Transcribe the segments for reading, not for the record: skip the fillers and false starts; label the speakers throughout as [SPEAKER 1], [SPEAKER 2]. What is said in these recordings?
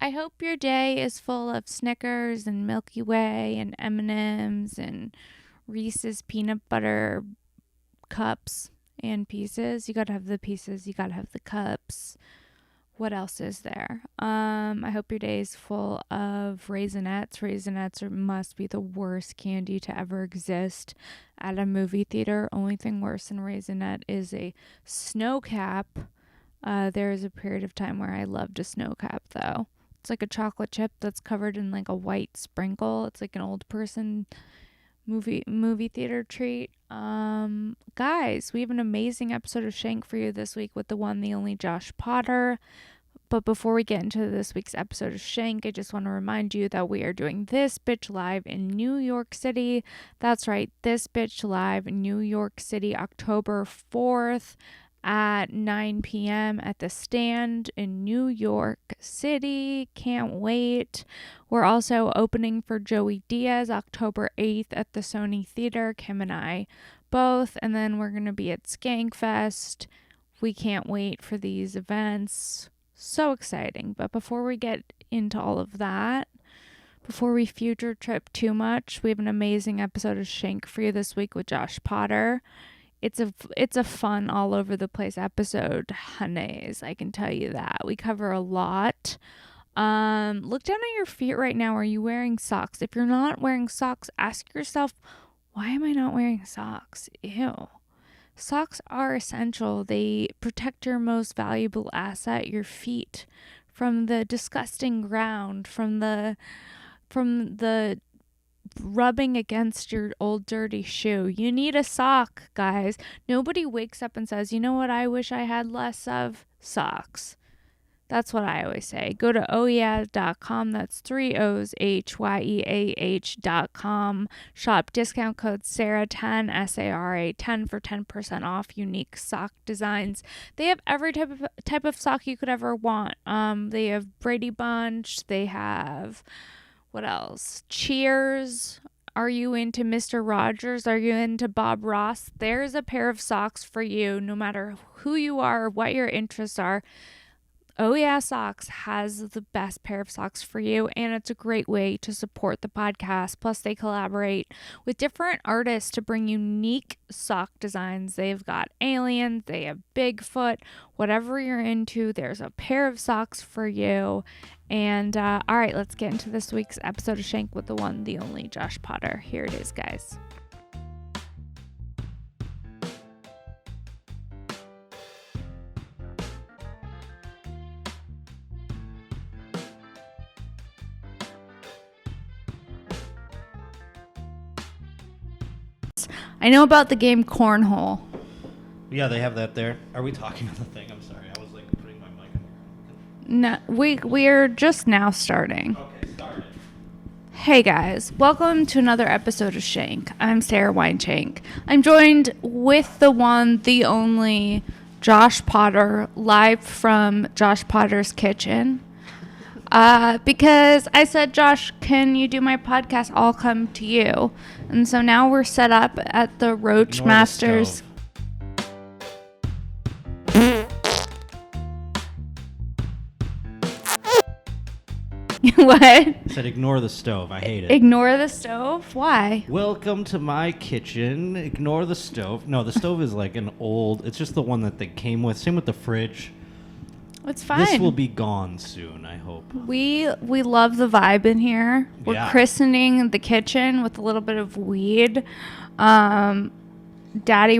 [SPEAKER 1] I hope your day is full of Snickers and Milky Way and M&Ms and Reese's peanut butter cups and pieces. You gotta have the pieces, you gotta have the cups. What else is there? I hope your day is full of Raisinets. Raisinets must be the worst candy to ever exist at a movie theater. Only thing worse than Raisinette is a snow cap. There is a period of time where I loved a snow cap, though. It's like a chocolate chip that's covered in like a white sprinkle. It's like an old person movie theater treat. Guys, we have an amazing episode of Shank for you this week with the one, the only Josh Potter. But before we get into this week's episode of Shank, I just want to remind you that we are doing This Bitch Live in New York City. That's right, This Bitch Live in New York City, October 4th at 9 p.m. at the Stand in New York City. Can't wait. We're also opening for Joey Diaz October 8th at the Sony Theater, Kim and I both. And then we're going to be at Skankfest. We can't wait for these events. So exciting. But before we get into all of that, before we future trip too much, we have an amazing episode of Shank for you this week with Josh Potter. It's a fun all over the place episode, honeys. I can tell you that. We cover a lot. Look down at your feet right now. Are you wearing socks? If you're not wearing socks, ask yourself, why am I not wearing socks? Ew. Socks are essential. They protect your most valuable asset, your feet, from the disgusting ground, from the rubbing against your old dirty shoe. You need a sock, guys. Nobody wakes up and says, you know what I wish I had less of? Socks. That's what I always say. Go to ohyeah.com. That's 3 O's HYEAH.com. Shop discount code Sara10 SARA10 for 10% off unique sock designs. They have every type of sock you could ever want. They have Brady Bunch. They have, what else? Cheers. Are you into Mr. Rogers? Are you into Bob Ross? There's a pair of socks for you, no matter who you are or what your interests are. Oh Yeah Socks has the best pair of socks for you, and it's a great way to support the podcast. Plus, they collaborate with different artists to bring unique sock designs. They've got aliens, they have Bigfoot, whatever you're into, there's a pair of socks for you. And all right, let's get into this week's episode of Shank with the one, the only Josh Potter. Here it is, guys. I know about the game Cornhole.
[SPEAKER 2] Yeah, they have that there. Are we talking on the thing? I'm sorry. I was like putting my mic on.
[SPEAKER 1] No, we're just now starting.
[SPEAKER 2] Okay, started.
[SPEAKER 1] Hey guys, welcome to another episode of Shank. I'm Sara Weinshenk. I'm joined with the one, the only Josh Potter, live from Josh Potter's kitchen. Because I said, Josh, can you do my podcast? I'll come to you. And so now we're set up at the Roach
[SPEAKER 2] Ignore
[SPEAKER 1] Masters. What?
[SPEAKER 2] I said ignore the stove. I hate it.
[SPEAKER 1] Ignore the stove? Why?
[SPEAKER 2] Welcome to my kitchen. Ignore the stove. No, the stove is like an old... It's just the one that they came with. Same with the fridge.
[SPEAKER 1] It's fine.
[SPEAKER 2] This will be gone soon, I hope.
[SPEAKER 1] We love the vibe in here. We're christening the kitchen with a little bit of weed. Daddy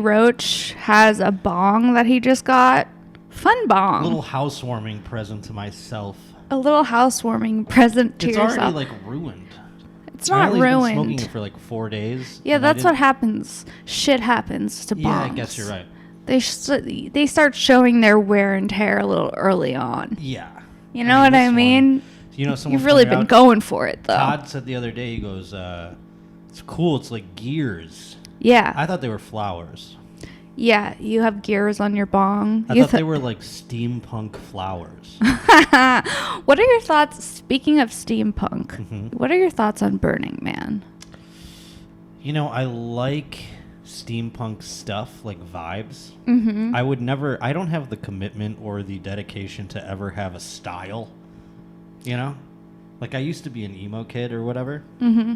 [SPEAKER 1] Roach has a bong that he just got. Fun bong.
[SPEAKER 2] A little housewarming present to myself.
[SPEAKER 1] A little housewarming present to yourself.
[SPEAKER 2] It's already like ruined.
[SPEAKER 1] It's not ruined.
[SPEAKER 2] I've been smoking it for like 4 days.
[SPEAKER 1] Yeah, that's what happens. Shit happens to bongs.
[SPEAKER 2] Yeah, I guess you're right.
[SPEAKER 1] They start showing their wear and tear a little early on.
[SPEAKER 2] Yeah.
[SPEAKER 1] You know what I mean?
[SPEAKER 2] You know,
[SPEAKER 1] you've really been going for it, though.
[SPEAKER 2] Todd said the other day, he goes, it's cool. It's like gears.
[SPEAKER 1] Yeah.
[SPEAKER 2] I thought they were flowers.
[SPEAKER 1] Yeah, you have gears on your bong.
[SPEAKER 2] I thought they were like steampunk flowers.
[SPEAKER 1] What are your thoughts, speaking of steampunk, what are your thoughts on Burning Man?
[SPEAKER 2] You know, I like steampunk stuff, like vibes.
[SPEAKER 1] Mm-hmm.
[SPEAKER 2] I don't have the commitment or the dedication to ever have a style. You know? Like, I used to be an emo kid or whatever.
[SPEAKER 1] Mm-hmm.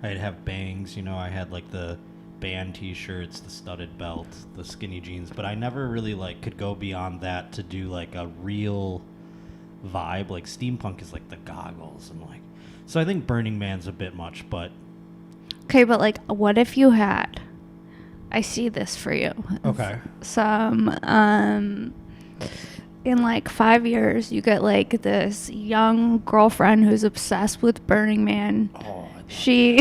[SPEAKER 2] I'd have bangs, you know, I had, like, the band t-shirts, the studded belt, the skinny jeans, but I never really, like, could go beyond that to do, like, a real vibe. Like, steampunk is, like, the goggles and, like... So I think Burning Man's a bit much, but...
[SPEAKER 1] Okay, but, like, what if you had... I see this for you.
[SPEAKER 2] Okay.
[SPEAKER 1] Some, in, like, 5 years, you get, like, this young girlfriend who's obsessed with Burning Man.
[SPEAKER 2] Oh,
[SPEAKER 1] she,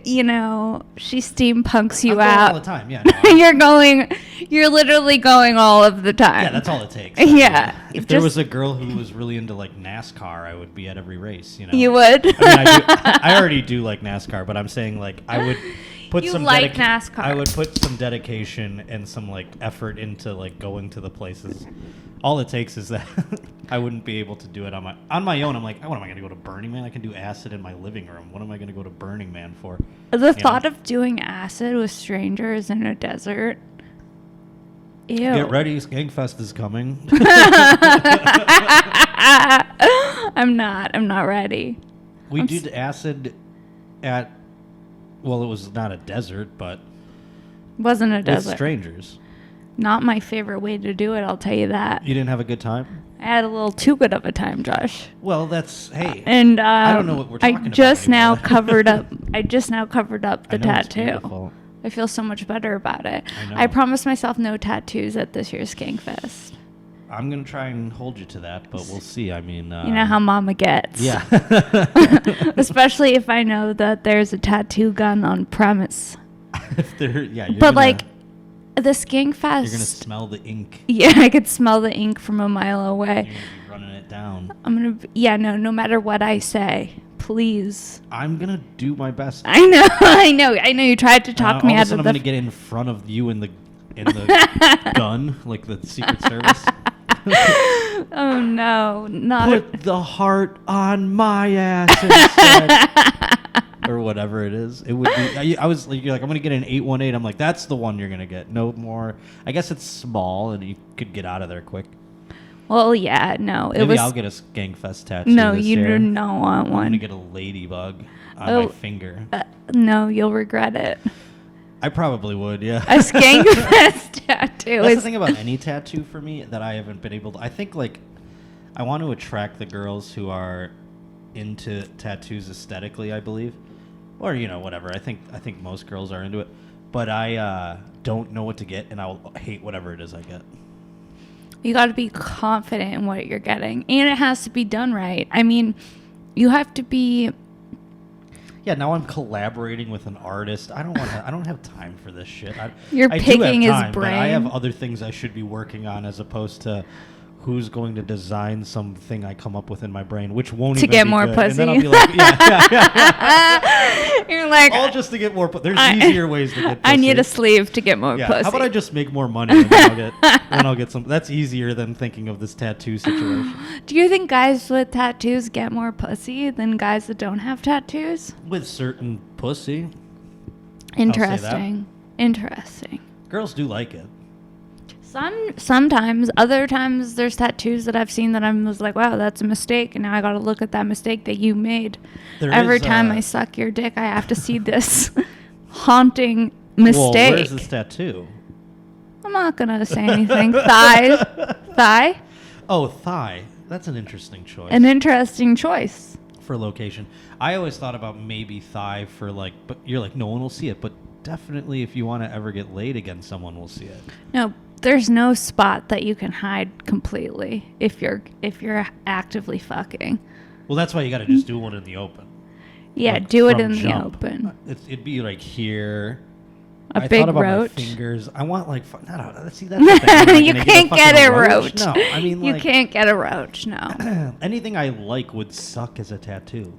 [SPEAKER 1] you know, she steampunks you
[SPEAKER 2] I'm going
[SPEAKER 1] out.
[SPEAKER 2] all the time, yeah. No,
[SPEAKER 1] you're literally going all of the time.
[SPEAKER 2] yeah, that's all it takes.
[SPEAKER 1] Yeah.
[SPEAKER 2] If there was a girl who was really into, like, NASCAR, I would be at every race, you know?
[SPEAKER 1] You would?
[SPEAKER 2] I mean, I already do like NASCAR, but I'm saying, like, I would put
[SPEAKER 1] You
[SPEAKER 2] some...
[SPEAKER 1] like NASCAR.
[SPEAKER 2] I would put some dedication and some, like, effort into, like, going to the places. All it takes is that I wouldn't be able to do it on my own. I'm like, what am I going to go to Burning Man? I can do acid in my living room. What am I going to go to Burning Man for?
[SPEAKER 1] The thought of doing acid with strangers in a desert. Ew.
[SPEAKER 2] Get ready, Skankfest is coming.
[SPEAKER 1] I'm not ready.
[SPEAKER 2] We did acid at, well, it was not a desert, but
[SPEAKER 1] Wasn't a
[SPEAKER 2] with
[SPEAKER 1] desert.
[SPEAKER 2] strangers.
[SPEAKER 1] Not my favorite way to do it, I'll tell you that.
[SPEAKER 2] You didn't have a good time?
[SPEAKER 1] I had a little too good of a time, Josh.
[SPEAKER 2] Well, that's, hey.
[SPEAKER 1] And
[SPEAKER 2] I don't know what we're talking about
[SPEAKER 1] I just now
[SPEAKER 2] anymore.
[SPEAKER 1] covered up the
[SPEAKER 2] I know, it's
[SPEAKER 1] tattoo.
[SPEAKER 2] beautiful.
[SPEAKER 1] I feel so much better about it.
[SPEAKER 2] I know.
[SPEAKER 1] I promised myself no tattoos at this year's Skankfest.
[SPEAKER 2] I'm going to try and hold you to that, but we'll see. I mean...
[SPEAKER 1] You know how mama gets.
[SPEAKER 2] Yeah.
[SPEAKER 1] Especially if I know that there's a tattoo gun on premise.
[SPEAKER 2] You're
[SPEAKER 1] But
[SPEAKER 2] gonna,
[SPEAKER 1] like the Skankfest,
[SPEAKER 2] you're going to smell the ink.
[SPEAKER 1] yeah, I could smell the ink from a mile
[SPEAKER 2] You're
[SPEAKER 1] away.
[SPEAKER 2] going to be running it down.
[SPEAKER 1] No matter what I say, please.
[SPEAKER 2] I'm going to do my best.
[SPEAKER 1] I know. You tried to talk me
[SPEAKER 2] all of a
[SPEAKER 1] out
[SPEAKER 2] sudden
[SPEAKER 1] of
[SPEAKER 2] I'm
[SPEAKER 1] the...
[SPEAKER 2] going to get in front of you in the gun, like the Secret Service.
[SPEAKER 1] Oh no, not...
[SPEAKER 2] Put the heart on my ass instead. Or whatever it is. It would be... I was like, you're like, I'm going to get an 818. I'm like, that's the one you're going to get. No more. I guess it's small and you could get out of there quick.
[SPEAKER 1] Well, yeah, no.
[SPEAKER 2] Maybe I'll get a Skankfest tattoo
[SPEAKER 1] No,
[SPEAKER 2] this
[SPEAKER 1] you
[SPEAKER 2] year.
[SPEAKER 1] do not want
[SPEAKER 2] I'm
[SPEAKER 1] one.
[SPEAKER 2] going to get a ladybug on my finger.
[SPEAKER 1] No, you'll regret it.
[SPEAKER 2] I probably would, yeah.
[SPEAKER 1] A Skankfest tattoo
[SPEAKER 2] That's
[SPEAKER 1] is...
[SPEAKER 2] the thing about any tattoo for me that I haven't been able to... I think, like, I want to attract the girls who are into tattoos aesthetically, I believe. Or, you know, whatever. I think most girls are into it. But I don't know what to get, and I'll hate whatever it is I get.
[SPEAKER 1] You got to be confident in what you're getting. And it has to be done right. I mean, you have to be...
[SPEAKER 2] Yeah, now I'm collaborating with an artist. I don't have time for this shit.
[SPEAKER 1] You're
[SPEAKER 2] I
[SPEAKER 1] picking
[SPEAKER 2] do
[SPEAKER 1] his
[SPEAKER 2] have time,
[SPEAKER 1] brain.
[SPEAKER 2] But I have other things I should be working on as opposed to who's going to design something I come up with in my brain, which won't
[SPEAKER 1] To
[SPEAKER 2] even
[SPEAKER 1] get
[SPEAKER 2] be
[SPEAKER 1] more
[SPEAKER 2] good.
[SPEAKER 1] pussy.
[SPEAKER 2] And then I'll be like, yeah.
[SPEAKER 1] You're like...
[SPEAKER 2] All just to get more pussy. There's easier ways to get pussy.
[SPEAKER 1] I need a sleeve to get more
[SPEAKER 2] Yeah,
[SPEAKER 1] pussy.
[SPEAKER 2] how about I just make more money and then I'll get some... That's easier than thinking of this tattoo situation.
[SPEAKER 1] Do you think guys with tattoos get more pussy than guys that don't have tattoos?
[SPEAKER 2] With certain pussy.
[SPEAKER 1] Interesting. Interesting.
[SPEAKER 2] Girls do like it.
[SPEAKER 1] Sometimes. Other times there's tattoos that I've seen that I was like, wow, that's a mistake. And now I got to look at that mistake that you made. Every time I suck your dick, I have to see this haunting mistake.
[SPEAKER 2] Well, where's this tattoo?
[SPEAKER 1] I'm not going to say anything. Thigh?
[SPEAKER 2] Oh, thigh. That's an interesting choice.
[SPEAKER 1] An interesting choice.
[SPEAKER 2] For location. I always thought about maybe thigh for like, but you're like, no one will see it. But definitely if you want to ever get laid again, someone will see it.
[SPEAKER 1] No, there's no spot that you can hide completely if you're actively fucking.
[SPEAKER 2] Well, that's why you got to just do one in the open.
[SPEAKER 1] Yeah,
[SPEAKER 2] Like,
[SPEAKER 1] do it
[SPEAKER 2] from
[SPEAKER 1] in the
[SPEAKER 2] jump.
[SPEAKER 1] open.
[SPEAKER 2] It'd be like here.
[SPEAKER 1] A
[SPEAKER 2] I
[SPEAKER 1] big
[SPEAKER 2] thought about
[SPEAKER 1] roach.
[SPEAKER 2] my fingers. I want like see that's the thing. Am I
[SPEAKER 1] You
[SPEAKER 2] gonna
[SPEAKER 1] can't
[SPEAKER 2] fucking
[SPEAKER 1] get a roach.
[SPEAKER 2] No, I mean
[SPEAKER 1] You
[SPEAKER 2] like
[SPEAKER 1] can't get a roach, no.
[SPEAKER 2] anything I like would suck as a tattoo.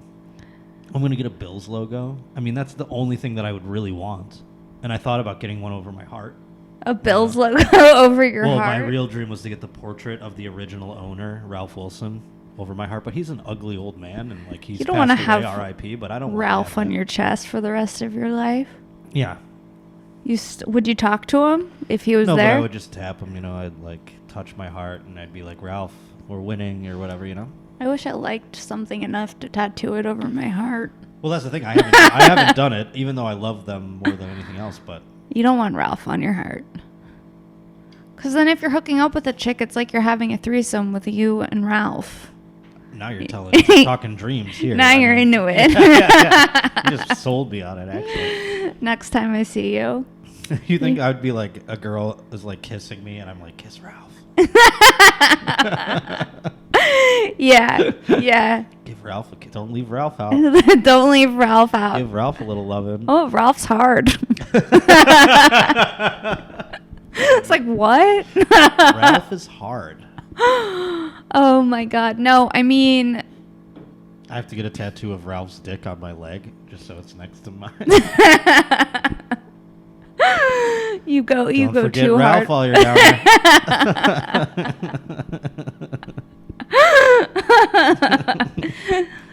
[SPEAKER 2] I'm gonna get a Bills logo. I mean that's the only thing that I would really want. And I thought about getting one over my heart.
[SPEAKER 1] A Bills logo over your
[SPEAKER 2] Well,
[SPEAKER 1] heart.
[SPEAKER 2] my real dream was to get the portrait of the original owner, Ralph Wilson, over my heart. But he's an ugly old man, and like he's
[SPEAKER 1] You don't want to
[SPEAKER 2] passed away,
[SPEAKER 1] have
[SPEAKER 2] R.I.P. But I don't
[SPEAKER 1] Ralph
[SPEAKER 2] want
[SPEAKER 1] on your chest for the rest of your life.
[SPEAKER 2] Yeah.
[SPEAKER 1] Would you talk to him if he was
[SPEAKER 2] No,
[SPEAKER 1] there?
[SPEAKER 2] but I would just tap him. I'd like touch my heart, and I'd be like, Ralph, we're winning, or whatever.
[SPEAKER 1] I wish I liked something enough to tattoo it over my heart.
[SPEAKER 2] Well, that's the thing. I haven't done it, even though I love them more than anything else. But
[SPEAKER 1] you don't want Ralph on your heart. Because then if you're hooking up with a chick, it's like you're having a threesome with you and Ralph.
[SPEAKER 2] Now you're talking dreams here.
[SPEAKER 1] Now you're into it.
[SPEAKER 2] You just sold me on it, actually.
[SPEAKER 1] Next time I see you.
[SPEAKER 2] You think I would be like, a girl is like kissing me, and I'm like, kiss Ralph.
[SPEAKER 1] Yeah.
[SPEAKER 2] Give Ralph a kiss. Don't leave Ralph out.
[SPEAKER 1] Don't leave Ralph out.
[SPEAKER 2] Give Ralph a little loving.
[SPEAKER 1] Oh, Ralph's hard. It's like, what?
[SPEAKER 2] Ralph is hard.
[SPEAKER 1] Oh my God. No, I mean,
[SPEAKER 2] I have to get a tattoo of Ralph's dick on my leg just so it's next to mine.
[SPEAKER 1] you go
[SPEAKER 2] Don't forget
[SPEAKER 1] too
[SPEAKER 2] Ralph
[SPEAKER 1] hard.
[SPEAKER 2] while you're down there.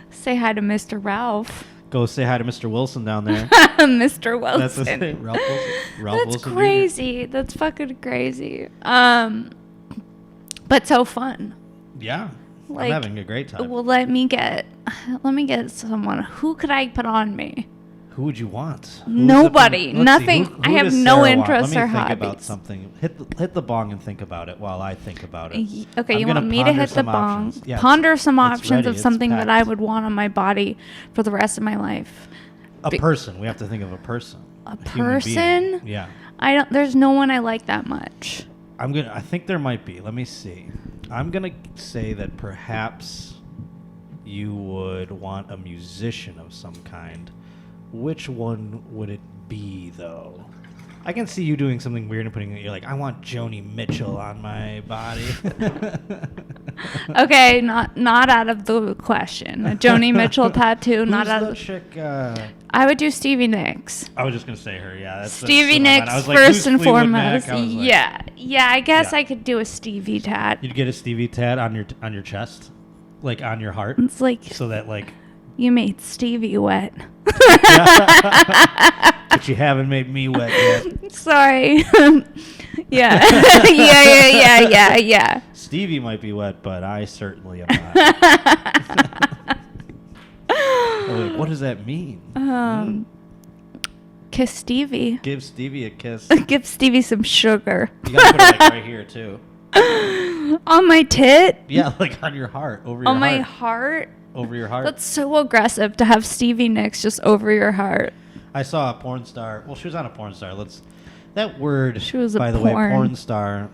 [SPEAKER 1] Say hi to Mr. Ralph.
[SPEAKER 2] Go say hi to Mr. Wilson down there.
[SPEAKER 1] Mr. Wilson.
[SPEAKER 2] That's the thing. Ralph Wilson. Ralph
[SPEAKER 1] That's
[SPEAKER 2] Wilson
[SPEAKER 1] crazy.
[SPEAKER 2] Jr.
[SPEAKER 1] That's fucking crazy. But so fun.
[SPEAKER 2] Yeah.
[SPEAKER 1] Like,
[SPEAKER 2] I'm having a great time.
[SPEAKER 1] Well, let me get someone. Who could I put on me?
[SPEAKER 2] Who would you want?
[SPEAKER 1] Nobody.
[SPEAKER 2] Let's
[SPEAKER 1] Nothing.
[SPEAKER 2] see, who
[SPEAKER 1] I have
[SPEAKER 2] does
[SPEAKER 1] no
[SPEAKER 2] Sarah
[SPEAKER 1] interests
[SPEAKER 2] want?
[SPEAKER 1] or
[SPEAKER 2] Let me think
[SPEAKER 1] hobbies.
[SPEAKER 2] about something. Hit the bong and think about it while I think about it.
[SPEAKER 1] Okay,
[SPEAKER 2] I'm
[SPEAKER 1] you
[SPEAKER 2] gonna
[SPEAKER 1] want me to
[SPEAKER 2] ponder
[SPEAKER 1] hit the
[SPEAKER 2] some
[SPEAKER 1] bong,
[SPEAKER 2] options. Yeah,
[SPEAKER 1] ponder some
[SPEAKER 2] it's
[SPEAKER 1] options
[SPEAKER 2] ready,
[SPEAKER 1] of
[SPEAKER 2] it's
[SPEAKER 1] something that I
[SPEAKER 2] packed.
[SPEAKER 1] would want on my body for the rest of my life.
[SPEAKER 2] A person. We have to think of a person.
[SPEAKER 1] A
[SPEAKER 2] human
[SPEAKER 1] person?
[SPEAKER 2] being. Yeah.
[SPEAKER 1] There's no one I like that much.
[SPEAKER 2] I think there might be. Let me see. I'm gonna say that perhaps you would want a musician of some kind. Which one would it be, though? I can see you doing something weird and you're like, I want Joni Mitchell on my body.
[SPEAKER 1] Okay, not out of the question. A Joni Mitchell tattoo, not out of the
[SPEAKER 2] chick?
[SPEAKER 1] I would do Stevie Nicks.
[SPEAKER 2] I was just gonna say her. Yeah,
[SPEAKER 1] Stevie Nicks
[SPEAKER 2] I was like,
[SPEAKER 1] first
[SPEAKER 2] who's
[SPEAKER 1] and
[SPEAKER 2] Fleetwood Mac?
[SPEAKER 1] foremost.
[SPEAKER 2] I was like,
[SPEAKER 1] Yeah. I guess
[SPEAKER 2] Yeah.
[SPEAKER 1] I could do a Stevie tat.
[SPEAKER 2] You'd get a Stevie tat on your chest, like on your heart,
[SPEAKER 1] It's like
[SPEAKER 2] so that like.
[SPEAKER 1] you made Stevie wet.
[SPEAKER 2] But you haven't made me wet yet.
[SPEAKER 1] Sorry. Yeah. Yeah.
[SPEAKER 2] Stevie might be wet, but I certainly am not. Oh, wait, what does that mean?
[SPEAKER 1] Kiss Stevie.
[SPEAKER 2] Give Stevie a kiss.
[SPEAKER 1] Give Stevie some sugar.
[SPEAKER 2] You gotta put it like right here too.
[SPEAKER 1] On my tit?
[SPEAKER 2] Yeah, like on your heart, over your
[SPEAKER 1] On
[SPEAKER 2] heart.
[SPEAKER 1] my heart?
[SPEAKER 2] Over your heart.
[SPEAKER 1] That's so aggressive to have Stevie Nicks just over your heart.
[SPEAKER 2] I saw a porn star. Well, she was on a porn star. That word.
[SPEAKER 1] She was a
[SPEAKER 2] by the way,
[SPEAKER 1] porn.
[SPEAKER 2] porn star.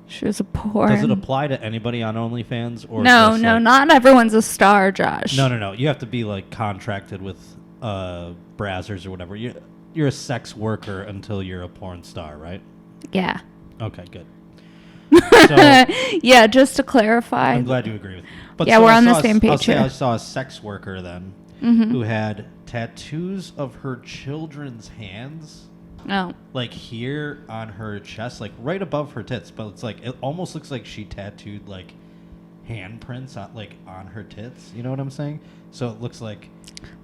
[SPEAKER 1] She was a porn.
[SPEAKER 2] Does it apply to anybody on OnlyFans or
[SPEAKER 1] No,
[SPEAKER 2] just, like,
[SPEAKER 1] not everyone's a star, Josh.
[SPEAKER 2] No. You have to be like contracted with Brazzers or whatever. You're a sex worker until you're a porn star, right?
[SPEAKER 1] Yeah.
[SPEAKER 2] Okay, good. So
[SPEAKER 1] Yeah, just to clarify.
[SPEAKER 2] I'm glad you agree with me. But
[SPEAKER 1] Yeah,
[SPEAKER 2] so
[SPEAKER 1] we're
[SPEAKER 2] I
[SPEAKER 1] on the
[SPEAKER 2] saw
[SPEAKER 1] same page
[SPEAKER 2] I'll say
[SPEAKER 1] here.
[SPEAKER 2] I saw a sex worker then
[SPEAKER 1] Mm-hmm.
[SPEAKER 2] who had tattoos of her children's hands,
[SPEAKER 1] Oh.
[SPEAKER 2] like here on her chest, like right above her tits. But it's like it almost looks like she tattooed like handprints on her tits. You know what I'm saying? So it looks like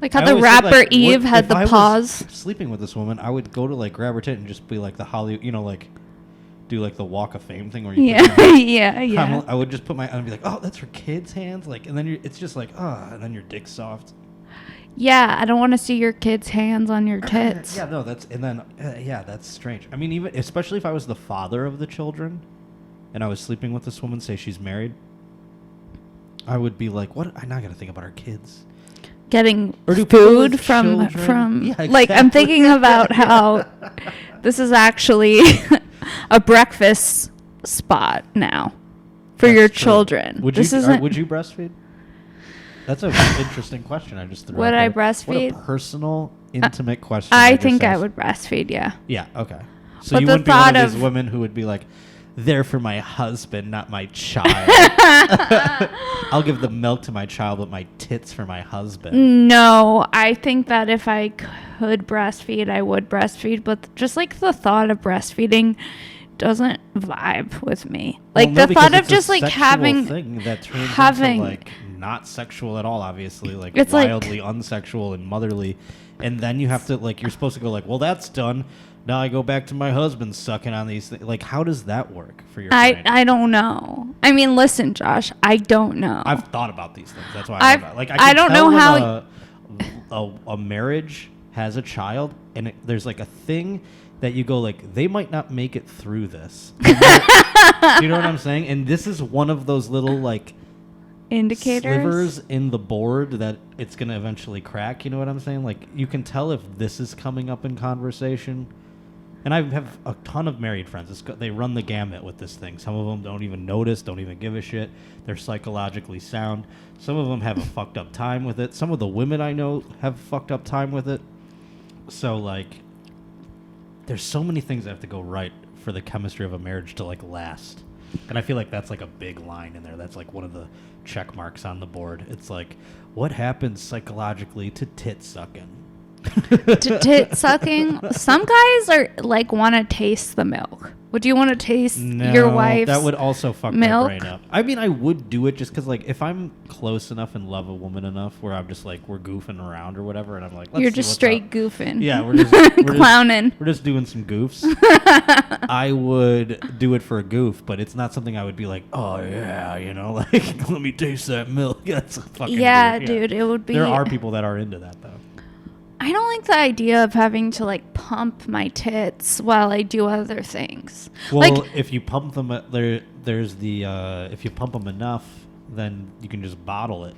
[SPEAKER 1] Like how
[SPEAKER 2] I
[SPEAKER 1] the
[SPEAKER 2] always think,
[SPEAKER 1] rapper
[SPEAKER 2] like,
[SPEAKER 1] Eve
[SPEAKER 2] what-
[SPEAKER 1] had
[SPEAKER 2] if
[SPEAKER 1] the
[SPEAKER 2] I was
[SPEAKER 1] paws.
[SPEAKER 2] sleeping with this woman, I would go to like grab her tit and just be like the Hollywood, like do like the Walk of Fame thing where you
[SPEAKER 1] Yeah,
[SPEAKER 2] put your
[SPEAKER 1] yeah.
[SPEAKER 2] I would just put I'd be like, oh, that's her kid's hands, like, and then it's just like, and then your dick's soft.
[SPEAKER 1] Yeah, I don't want to see your kid's hands on your tits.
[SPEAKER 2] Yeah, no, that's strange. I mean, even especially if I was the father of the children, and I was sleeping with this woman, say she's married, I would be like, what? I now got to think about our kids.
[SPEAKER 1] Getting
[SPEAKER 2] Or do people
[SPEAKER 1] food
[SPEAKER 2] with
[SPEAKER 1] from
[SPEAKER 2] children- Yeah,
[SPEAKER 1] like I'm
[SPEAKER 2] exactly.
[SPEAKER 1] thinking about how this is actually a breakfast spot now for
[SPEAKER 2] That's
[SPEAKER 1] your
[SPEAKER 2] true.
[SPEAKER 1] children.
[SPEAKER 2] Would
[SPEAKER 1] this
[SPEAKER 2] you
[SPEAKER 1] isn't
[SPEAKER 2] would you breastfeed? That's an interesting question. I just threw.
[SPEAKER 1] Would
[SPEAKER 2] out
[SPEAKER 1] I
[SPEAKER 2] there.
[SPEAKER 1] breastfeed?
[SPEAKER 2] What a personal, intimate question.
[SPEAKER 1] I
[SPEAKER 2] just
[SPEAKER 1] think I
[SPEAKER 2] asked.
[SPEAKER 1] would breastfeed, yeah.
[SPEAKER 2] Yeah. Okay. So
[SPEAKER 1] But
[SPEAKER 2] you
[SPEAKER 1] the
[SPEAKER 2] wouldn't be one
[SPEAKER 1] thought
[SPEAKER 2] of these
[SPEAKER 1] of-
[SPEAKER 2] women who would be like, "They're for my husband, not my child." I'll give the milk to my child, but my tits for my husband.
[SPEAKER 1] No, I think that if I could breastfeed, I would breastfeed, but just like the thought of breastfeeding doesn't vibe with me. Like
[SPEAKER 2] Well, no,
[SPEAKER 1] the thought
[SPEAKER 2] because
[SPEAKER 1] of
[SPEAKER 2] it's a
[SPEAKER 1] just like
[SPEAKER 2] sexual
[SPEAKER 1] having
[SPEAKER 2] thing that turns
[SPEAKER 1] having
[SPEAKER 2] into like not sexual at all, obviously, like
[SPEAKER 1] It's
[SPEAKER 2] wildly unsexual and motherly. And then you have to, like, you're supposed to go like, well, that's done. Now I go back to my husband sucking on these things. Like, how does that work for your brain?
[SPEAKER 1] I don't know. I mean, listen, Josh, I don't know.
[SPEAKER 2] I've thought about these things. That's why
[SPEAKER 1] I don't know how
[SPEAKER 2] a marriage has a child, and there's like a thing that you go like, they might not make it through this. Do you know what I'm saying? And this is one of those little like
[SPEAKER 1] indicators,
[SPEAKER 2] slivers in the board that it's going to eventually crack. You know what I'm saying? Like, you can tell if this is coming up in conversation. And I have a ton of married friends. They run the gamut with this thing. Some of them don't even notice, don't even give a shit. They're psychologically sound. Some of them have a fucked up time with it. Some of the women I know have fucked up time with it. So, like, there's so many things that have to go right for the chemistry of a marriage to, like, last. And I feel like that's, like, a big line in there. That's, like, one of the check marks on the board. It's like, what happens psychologically to tit sucking?
[SPEAKER 1] To tit sucking. Some guys are like want to taste the milk. Would you want to taste your wife's
[SPEAKER 2] that would also fuck
[SPEAKER 1] milk?
[SPEAKER 2] my brain up. I mean, I would do it just because, like, if I'm close enough and love a woman enough where I'm just like, we're goofing around or whatever, and I'm like,
[SPEAKER 1] you're just straight goofing.
[SPEAKER 2] Yeah, we're just
[SPEAKER 1] clowning.
[SPEAKER 2] We're just doing some goofs. I would do it for a goof, but it's not something I would be like, oh yeah, you know, like, let me taste that milk. That's fucking weird.
[SPEAKER 1] Dude, it would be.
[SPEAKER 2] There are people that are into that though.
[SPEAKER 1] I don't like the idea of having to like pump my tits while I do other things.
[SPEAKER 2] Well,
[SPEAKER 1] like,
[SPEAKER 2] if you pump them, there's the if you pump them enough, then you can just bottle it.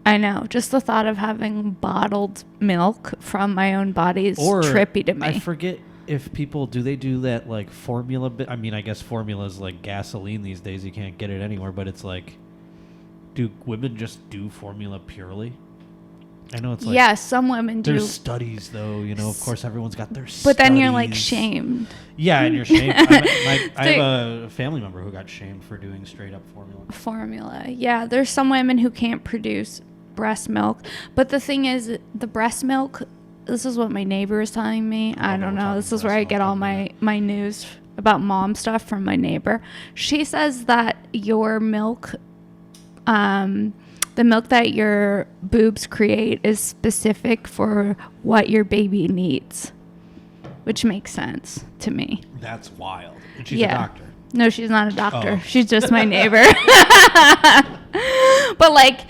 [SPEAKER 1] I know. Just the thought of having bottled milk from my own body is trippy to me.
[SPEAKER 2] I forget if people do that like formula bit. I mean, I guess formula is like gasoline these days. You can't get it anywhere, but it's like, do women just do formula purely? I know it's like,
[SPEAKER 1] yeah, some women do.
[SPEAKER 2] There's studies, though, you know. Of course, everyone's got their studies.
[SPEAKER 1] But then you're like shamed.
[SPEAKER 2] Yeah, and you're shamed. I have a family member who got shamed for doing straight up formula.
[SPEAKER 1] Yeah, there's some women who can't produce breast milk. But the thing is, the breast milk, this is what my neighbor is telling me. I don't know. This is where I get all my news about mom stuff from my neighbor. She says that your milk, the milk that your boobs create is specific for what your baby needs, which makes sense to me.
[SPEAKER 2] That's wild. And she's a doctor.
[SPEAKER 1] No, she's not a doctor.
[SPEAKER 2] Oh.
[SPEAKER 1] She's just my neighbor. But like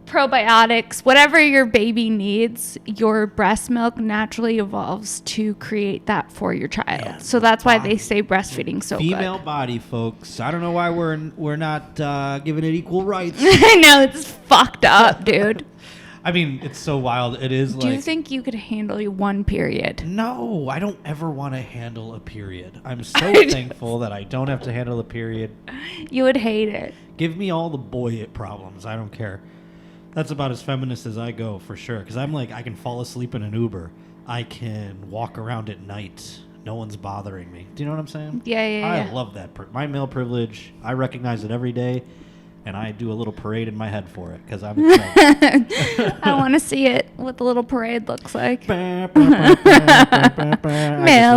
[SPEAKER 1] probiotics, whatever your baby needs, your breast milk naturally evolves to create that for your child. Yeah, so that's why they say breastfeeding so
[SPEAKER 2] female
[SPEAKER 1] good.
[SPEAKER 2] Body, folks. I don't know why we're not giving it equal rights.
[SPEAKER 1] I know, it's fucked up, dude.
[SPEAKER 2] I mean, it's so wild. It is.
[SPEAKER 1] Do you think you could handle one period?
[SPEAKER 2] No, I don't ever want to handle a period. I'm so thankful that I don't have to handle a period.
[SPEAKER 1] You would hate it.
[SPEAKER 2] Give me all the boy problems. I don't care. That's about as feminist as I go, for sure. Because I'm like, I can fall asleep in an Uber. I can walk around at night. No one's bothering me. Do you know what I'm saying?
[SPEAKER 1] Yeah.
[SPEAKER 2] I love that. My male privilege, I recognize it every day. And I do a little parade in my head for it. Because I'm excited.
[SPEAKER 1] I want to see it, what the little parade looks like. Male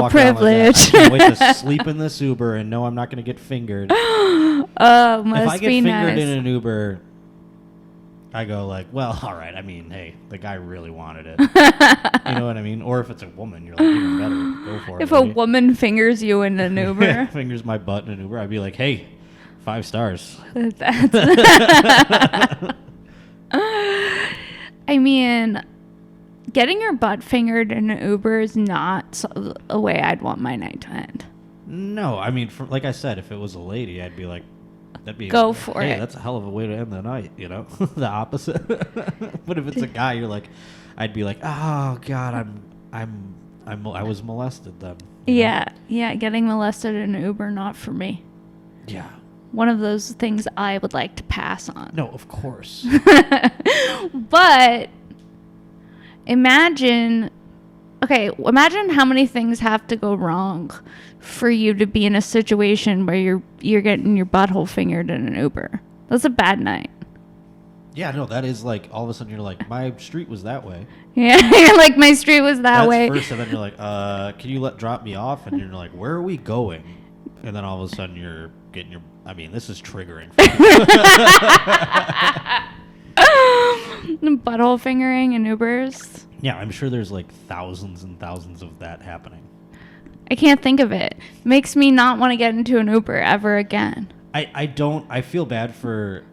[SPEAKER 1] privilege.
[SPEAKER 2] I can't wait to sleep in this Uber and know I'm not going to get fingered.
[SPEAKER 1] Oh, must be nice.
[SPEAKER 2] If I get fingered in an Uber, I go like, well, all right. I mean, hey, the guy really wanted it. You know what I mean? Or if it's a woman, you're like, even better. Go for it.
[SPEAKER 1] If a woman fingers you in an Uber.
[SPEAKER 2] Fingers my butt in an Uber, I'd be like, hey, 5 stars.
[SPEAKER 1] I mean, getting your butt fingered in an Uber is not a way I'd want my night to end.
[SPEAKER 2] No, I mean, like I said, if it was a lady, I'd be like,
[SPEAKER 1] go for it.
[SPEAKER 2] Hey, that's a hell of a way to end the night, you know? The opposite. But if it's a guy, you're like, I'd be like, oh God, I was molested then.
[SPEAKER 1] Yeah, getting molested in an Uber, not for me.
[SPEAKER 2] Yeah.
[SPEAKER 1] One of those things I would like to pass on.
[SPEAKER 2] No, of course.
[SPEAKER 1] But imagine how many things have to go wrong for you to be in a situation where you're getting your butthole fingered in an Uber. That's a bad night.
[SPEAKER 2] Yeah, no, that is like, all of a sudden you're like, my street was that way.
[SPEAKER 1] Yeah, you're like, my street was that way.
[SPEAKER 2] First, and then you're like, can you drop me off? And you're like, where are we going? And then all of a sudden you're getting your... I mean, this is triggering.
[SPEAKER 1] Butthole fingering in Ubers.
[SPEAKER 2] Yeah, I'm sure there's like thousands and thousands of that happening.
[SPEAKER 1] I can't think of it. Makes me not want to get into an Uber ever again.
[SPEAKER 2] I feel bad for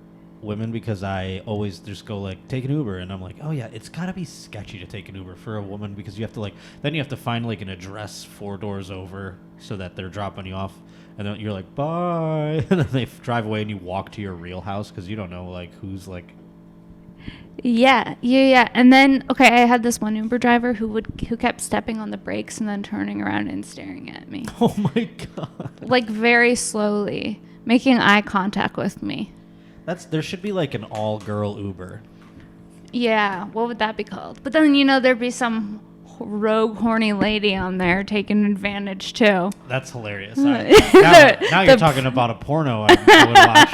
[SPEAKER 2] women because I always just go like, take an Uber. And I'm like, oh yeah, it's got to be sketchy to take an Uber for a woman because you have to like, then you have to find like an address 4 doors over so that they're dropping you off. And then you're like, bye. And then they drive away and you walk to your real house because you don't know like who's like.
[SPEAKER 1] Yeah. And then, okay, I had this one Uber driver who kept stepping on the brakes and then turning around and staring at me.
[SPEAKER 2] Oh my God.
[SPEAKER 1] Like very slowly, making eye contact with me.
[SPEAKER 2] There should be like an all-girl Uber.
[SPEAKER 1] Yeah, what would that be called? But then, there'd be some rogue, horny lady on there taking advantage, too.
[SPEAKER 2] That's hilarious. Now you're talking about a porno I would watch.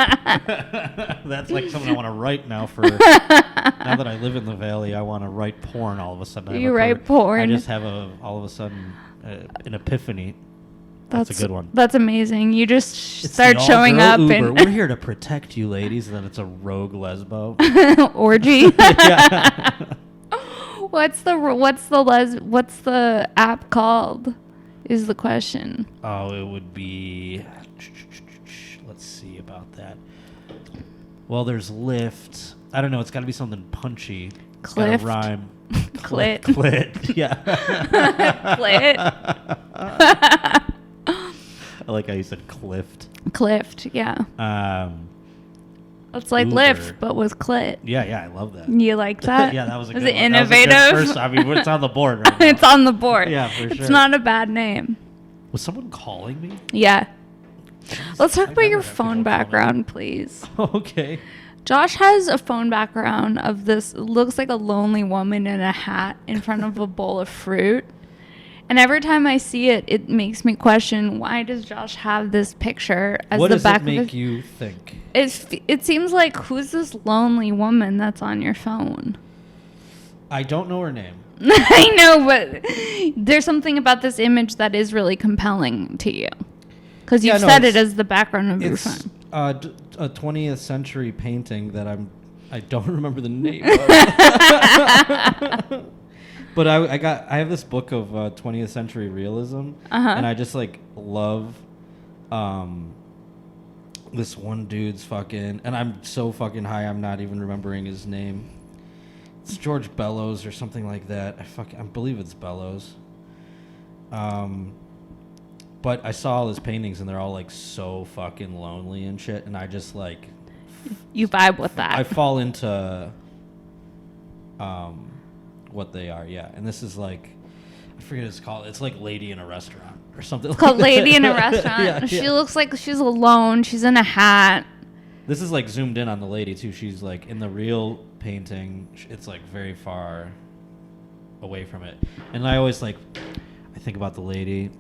[SPEAKER 2] That's like something I want to write now for... Now that I live in the Valley, I want to write porn all of a sudden.
[SPEAKER 1] You write porn?
[SPEAKER 2] I just have all of a sudden an epiphany. That's a good one.
[SPEAKER 1] That's amazing. You just start showing up
[SPEAKER 2] Uber.
[SPEAKER 1] and
[SPEAKER 2] We're here to protect you, ladies. And then it's a rogue lesbo
[SPEAKER 1] orgy. What's the app called? Is the question.
[SPEAKER 2] Oh, it would be. Let's see about that. Well, there's Lyft. I don't know. It's got to be something punchy. It's got to rhyme.
[SPEAKER 1] Clit.
[SPEAKER 2] Clit. Yeah.
[SPEAKER 1] Clit.
[SPEAKER 2] I like how you said Clift.
[SPEAKER 1] Clift, yeah. It's like
[SPEAKER 2] Uber.
[SPEAKER 1] Lyft, but with clit.
[SPEAKER 2] Yeah, I love that.
[SPEAKER 1] You like that?
[SPEAKER 2] Yeah, that was a
[SPEAKER 1] was
[SPEAKER 2] good
[SPEAKER 1] it
[SPEAKER 2] one.
[SPEAKER 1] Innovative?
[SPEAKER 2] That was a good first, I mean, it's on the board right now.
[SPEAKER 1] It's on the board.
[SPEAKER 2] Yeah, for sure.
[SPEAKER 1] It's not a bad name.
[SPEAKER 2] Was someone calling me?
[SPEAKER 1] Yeah.
[SPEAKER 2] Jeez,
[SPEAKER 1] Let's talk
[SPEAKER 2] I
[SPEAKER 1] about your
[SPEAKER 2] never have
[SPEAKER 1] phone
[SPEAKER 2] people call me.
[SPEAKER 1] background, please.
[SPEAKER 2] Okay.
[SPEAKER 1] Josh has a phone background of this, looks like a lonely woman in a hat in front of a bowl of fruit. And every time I see it, it makes me question, why does Josh have this picture as
[SPEAKER 2] what
[SPEAKER 1] the back
[SPEAKER 2] of it? What
[SPEAKER 1] of
[SPEAKER 2] does it make you think?
[SPEAKER 1] It seems like, who's this lonely woman that's on your phone?
[SPEAKER 2] I don't know her name.
[SPEAKER 1] I know, but there's something about this image that is really compelling to you. Because you said it as the background of your phone.
[SPEAKER 2] It's a 20th century painting that I don't remember the name of. But I have this book of 20th century realism, and I just like love this one dude's fucking, and I'm so fucking high I'm not even remembering his name. It's George Bellows or something like that. I believe it's Bellows. But I saw all his paintings and they're all like so fucking lonely and shit, and I just like
[SPEAKER 1] you vibe with that.
[SPEAKER 2] I fall into what they are, yeah. And this is like, I forget what it's called. It's like Lady in a Restaurant or something.
[SPEAKER 1] It's called Lady in a Restaurant.
[SPEAKER 2] Yeah.
[SPEAKER 1] She looks like she's alone. She's in a hat.
[SPEAKER 2] This is like zoomed in on the lady too. She's like in the real painting. It's like very far away from it. And I always like, I think about the lady.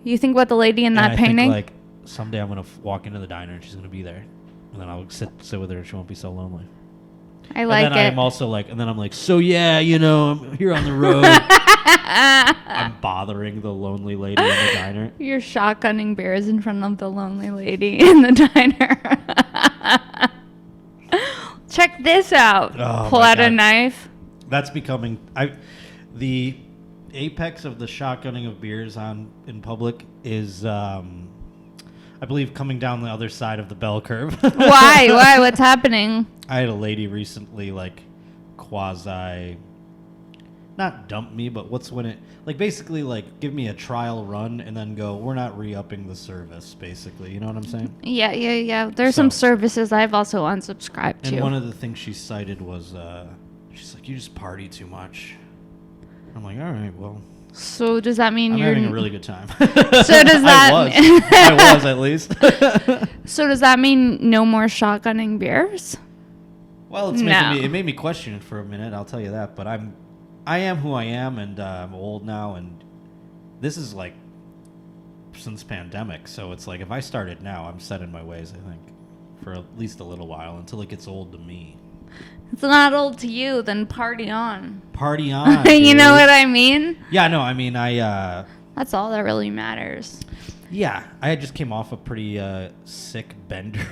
[SPEAKER 1] You think about the lady in that painting?
[SPEAKER 2] Think like someday I'm gonna walk into the diner and she's gonna be there, and then I'll sit with her and she won't be so lonely.
[SPEAKER 1] I like it.
[SPEAKER 2] And then I'm also like, and then I'm like, so yeah, I'm here on the road. I'm bothering the lonely lady in the diner.
[SPEAKER 1] You're shotgunning beers in front of the lonely lady in the diner. Check this out.
[SPEAKER 2] Oh,
[SPEAKER 1] Pull out a knife.
[SPEAKER 2] That's becoming the apex of the shotgunning of beers in public is I believe coming down the other side of the bell curve.
[SPEAKER 1] Why? What's happening?
[SPEAKER 2] I had a lady recently like quasi not dump me, but what's when it like basically like give me a trial run and then go, we're not re-upping the service, basically. You know what I'm saying?
[SPEAKER 1] Yeah. There's some services I've also unsubscribed to.
[SPEAKER 2] And one of the things she cited was she's like, you just party too much. I'm like, all right, well.
[SPEAKER 1] So does that mean
[SPEAKER 2] I'm
[SPEAKER 1] you're
[SPEAKER 2] having a really good time?
[SPEAKER 1] So does that
[SPEAKER 2] I was at least.
[SPEAKER 1] So does that mean no more shotgunning beers?
[SPEAKER 2] Well, it made me question it for a minute, I'll tell you that, but I am who I am, and I'm old now, and this is like since pandemic, so it's like if I started now, I'm set in my ways, I think, for at least a little while until it gets old to me.
[SPEAKER 1] It's not old to you, then party on.
[SPEAKER 2] Party on.
[SPEAKER 1] You know what I mean?
[SPEAKER 2] Yeah, no, I mean,
[SPEAKER 1] That's all that really matters.
[SPEAKER 2] Yeah, I just came off a pretty sick bender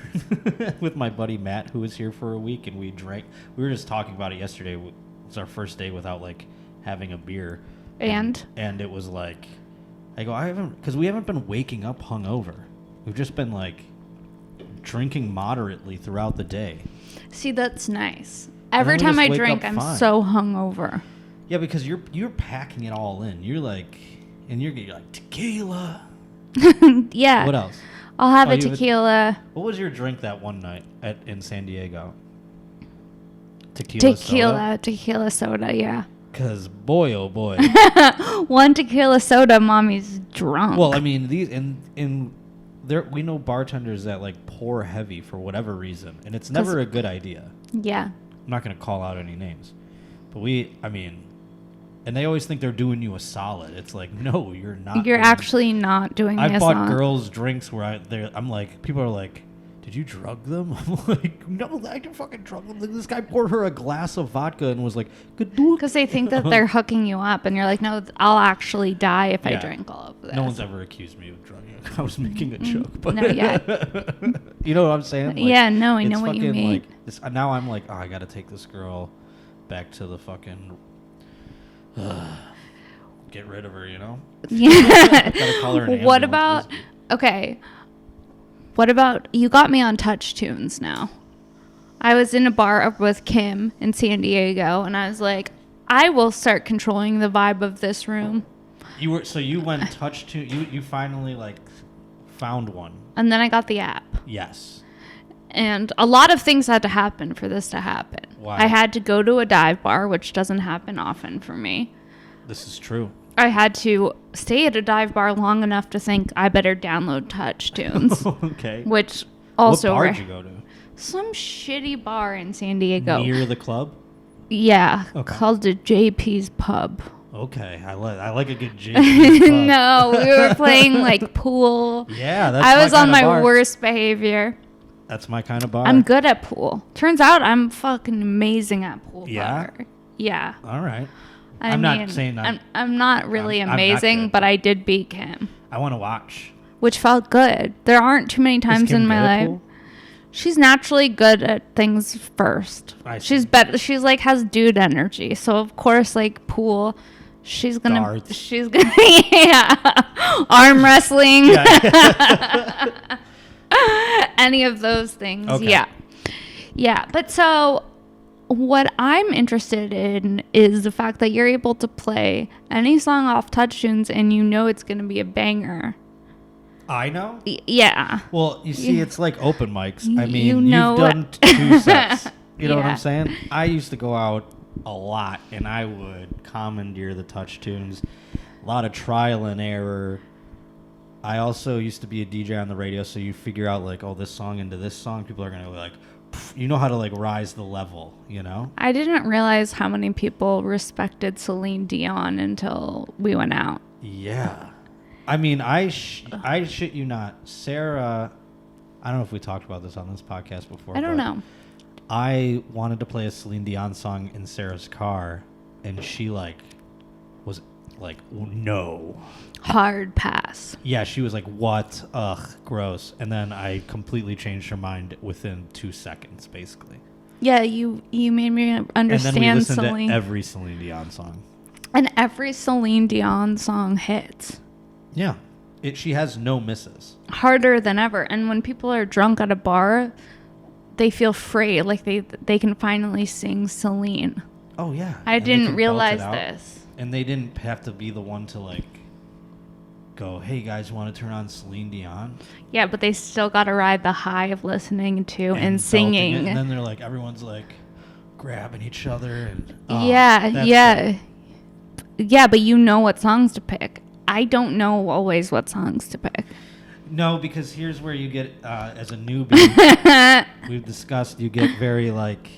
[SPEAKER 2] with my buddy Matt, who was here for a week, and we drank. We were just talking about it yesterday. It was our first day without like having a beer, and it was like, I go, because we haven't been waking up hungover. We've just been like drinking moderately throughout the day.
[SPEAKER 1] See, that's nice. Every time I drink, I'm so hungover.
[SPEAKER 2] Yeah, because you're packing it all in. You're like, and you're like tequila.
[SPEAKER 1] Yeah.
[SPEAKER 2] What else?
[SPEAKER 1] I'll have a tequila.
[SPEAKER 2] What was your drink that one night in San Diego? Tequila soda,
[SPEAKER 1] yeah.
[SPEAKER 2] Because boy, oh boy.
[SPEAKER 1] One tequila soda, mommy's drunk.
[SPEAKER 2] Well, I mean, these in there we know bartenders that like pour heavy for whatever reason, and it's never a good idea.
[SPEAKER 1] Yeah.
[SPEAKER 2] I'm not going to call out any names, but and they always think they're doing you a solid. It's like, no, you're not.
[SPEAKER 1] You're actually not doing me a solid.
[SPEAKER 2] I bought girls drinks where I'm like, people are like, did you drug them? I'm like, no, I didn't fucking drug them. This guy poured her a glass of vodka and was like, good dude.
[SPEAKER 1] Because they think that they're hooking you up, and you're like, no, I'll actually die if I drink all of this.
[SPEAKER 2] No one's ever accused me of drugging. I was making a joke, but
[SPEAKER 1] no, yeah.
[SPEAKER 2] You know what I'm saying? Like,
[SPEAKER 1] yeah, no, I know what you mean.
[SPEAKER 2] Like, now I'm like, oh, I got to take this girl back to the fucking... get rid of her, you know?
[SPEAKER 1] Yeah.
[SPEAKER 2] Gotta call her an
[SPEAKER 1] What about... Okay. What about... You got me on Touch Tunes now. I was in a bar up with Kim in San Diego, and I was like, I will start controlling the vibe of this room.
[SPEAKER 2] You went Touch Tunes... You finally, like, found one.
[SPEAKER 1] And then I got the app.
[SPEAKER 2] Yes.
[SPEAKER 1] And a lot of things had to happen for this to happen.
[SPEAKER 2] Why?
[SPEAKER 1] I had to go to a dive bar, which doesn't happen often for me.
[SPEAKER 2] This is true.
[SPEAKER 1] I had to stay at a dive bar long enough to think I better download Touch Tunes.
[SPEAKER 2] Okay.
[SPEAKER 1] Which also...
[SPEAKER 2] What bar did you go to?
[SPEAKER 1] Some shitty bar in San Diego.
[SPEAKER 2] Near the club?
[SPEAKER 1] Yeah. Okay. Called the JP's Pub.
[SPEAKER 2] Okay. I like a good JP's Pub.
[SPEAKER 1] No, we were playing like pool.
[SPEAKER 2] Yeah, that's
[SPEAKER 1] I was on my worst behavior.
[SPEAKER 2] That's my kind of bar.
[SPEAKER 1] I'm good at pool. Turns out I'm fucking amazing at pool.
[SPEAKER 2] Yeah?
[SPEAKER 1] Bar. Yeah.
[SPEAKER 2] All right.
[SPEAKER 1] I'm
[SPEAKER 2] not saying that.
[SPEAKER 1] I'm not really amazing, but I did beat Kim.
[SPEAKER 2] I want to watch.
[SPEAKER 1] Which felt good. There aren't too many times in my life. Pool? She's naturally good at things first. She's better. She's like has dude energy. So of course, like pool, she's gonna yeah, arm wrestling. Yeah. Any of those things. Okay. Yeah. But so what I'm interested in is the fact that you're able to play any song off Touch Tunes and you know it's going to be a banger.
[SPEAKER 2] I know?
[SPEAKER 1] Yeah.
[SPEAKER 2] Well, you see, it's like open mics. I mean, you've done 2 sets. You know what I'm saying? I used to go out a lot and I would commandeer the Touch Tunes. A lot of trial and error. I also used to be a DJ on the radio, so you figure out like, oh, this song into this song, people are going to be like, you know how to like rise the level, you know? I
[SPEAKER 1] didn't realize how many people respected Celine Dion until we went out.
[SPEAKER 2] Yeah. I mean, I shit you not. Sarah, I don't know if we talked about this on this podcast before.
[SPEAKER 1] I don't know.
[SPEAKER 2] I wanted to play a Celine Dion song in Sarah's car, and she like was like, no.
[SPEAKER 1] Hard pass.
[SPEAKER 2] Yeah, she was like, what? Ugh, gross. And then I completely changed her mind within 2 seconds, basically.
[SPEAKER 1] Yeah, you made me understand Celine.
[SPEAKER 2] And then we listened to every Celine Dion song.
[SPEAKER 1] And every Celine Dion song hits.
[SPEAKER 2] Yeah. She has no misses.
[SPEAKER 1] Harder than ever. And when people are drunk at a bar, they feel free. Like they can finally sing Celine.
[SPEAKER 2] Oh, yeah.
[SPEAKER 1] I didn't realize this.
[SPEAKER 2] And they didn't have to be the one to like go, hey guys, want to turn on Celine Dion?
[SPEAKER 1] Yeah, but they still got to ride the high of listening to and singing.
[SPEAKER 2] And then they're like, everyone's like grabbing each other. And
[SPEAKER 1] yeah, but you know what songs to pick. I don't know always what songs to pick.
[SPEAKER 2] No, because here's where you get, as a newbie, we've discussed, you get very like,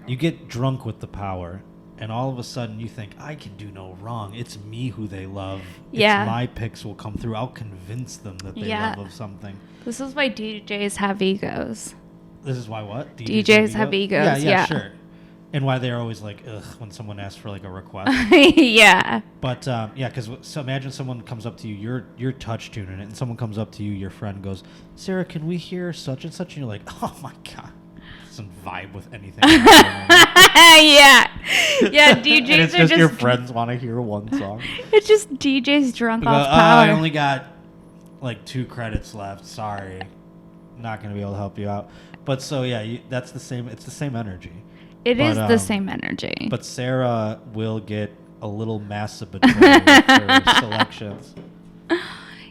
[SPEAKER 2] you get drunk with the power. And all of a sudden you think, I can do no wrong. It's me who they love.
[SPEAKER 1] Yeah.
[SPEAKER 2] It's my picks will come through. I'll convince them that they love of something.
[SPEAKER 1] This is why DJs have egos.
[SPEAKER 2] This is why what?
[SPEAKER 1] DJs have egos.
[SPEAKER 2] Yeah, sure. And why they're always like, ugh, when someone asks for like a request.
[SPEAKER 1] Yeah.
[SPEAKER 2] But yeah, because so imagine someone comes up to you, you're touch tuning it, and someone comes up to you, your friend goes, Sarah, can we hear such and such? And you're like, oh my god, doesn't vibe with anything.
[SPEAKER 1] Yeah. Yeah, DJs
[SPEAKER 2] and it's
[SPEAKER 1] are
[SPEAKER 2] just
[SPEAKER 1] just
[SPEAKER 2] your friends want to hear one song.
[SPEAKER 1] It's just DJs drunk
[SPEAKER 2] They
[SPEAKER 1] off
[SPEAKER 2] go,
[SPEAKER 1] power.
[SPEAKER 2] I only got like 2 credits left. Sorry, not gonna be able to help you out. But so yeah, that's the same. It's the same energy.
[SPEAKER 1] It is the same energy.
[SPEAKER 2] But Sarah will get a little masturbatory with her selections.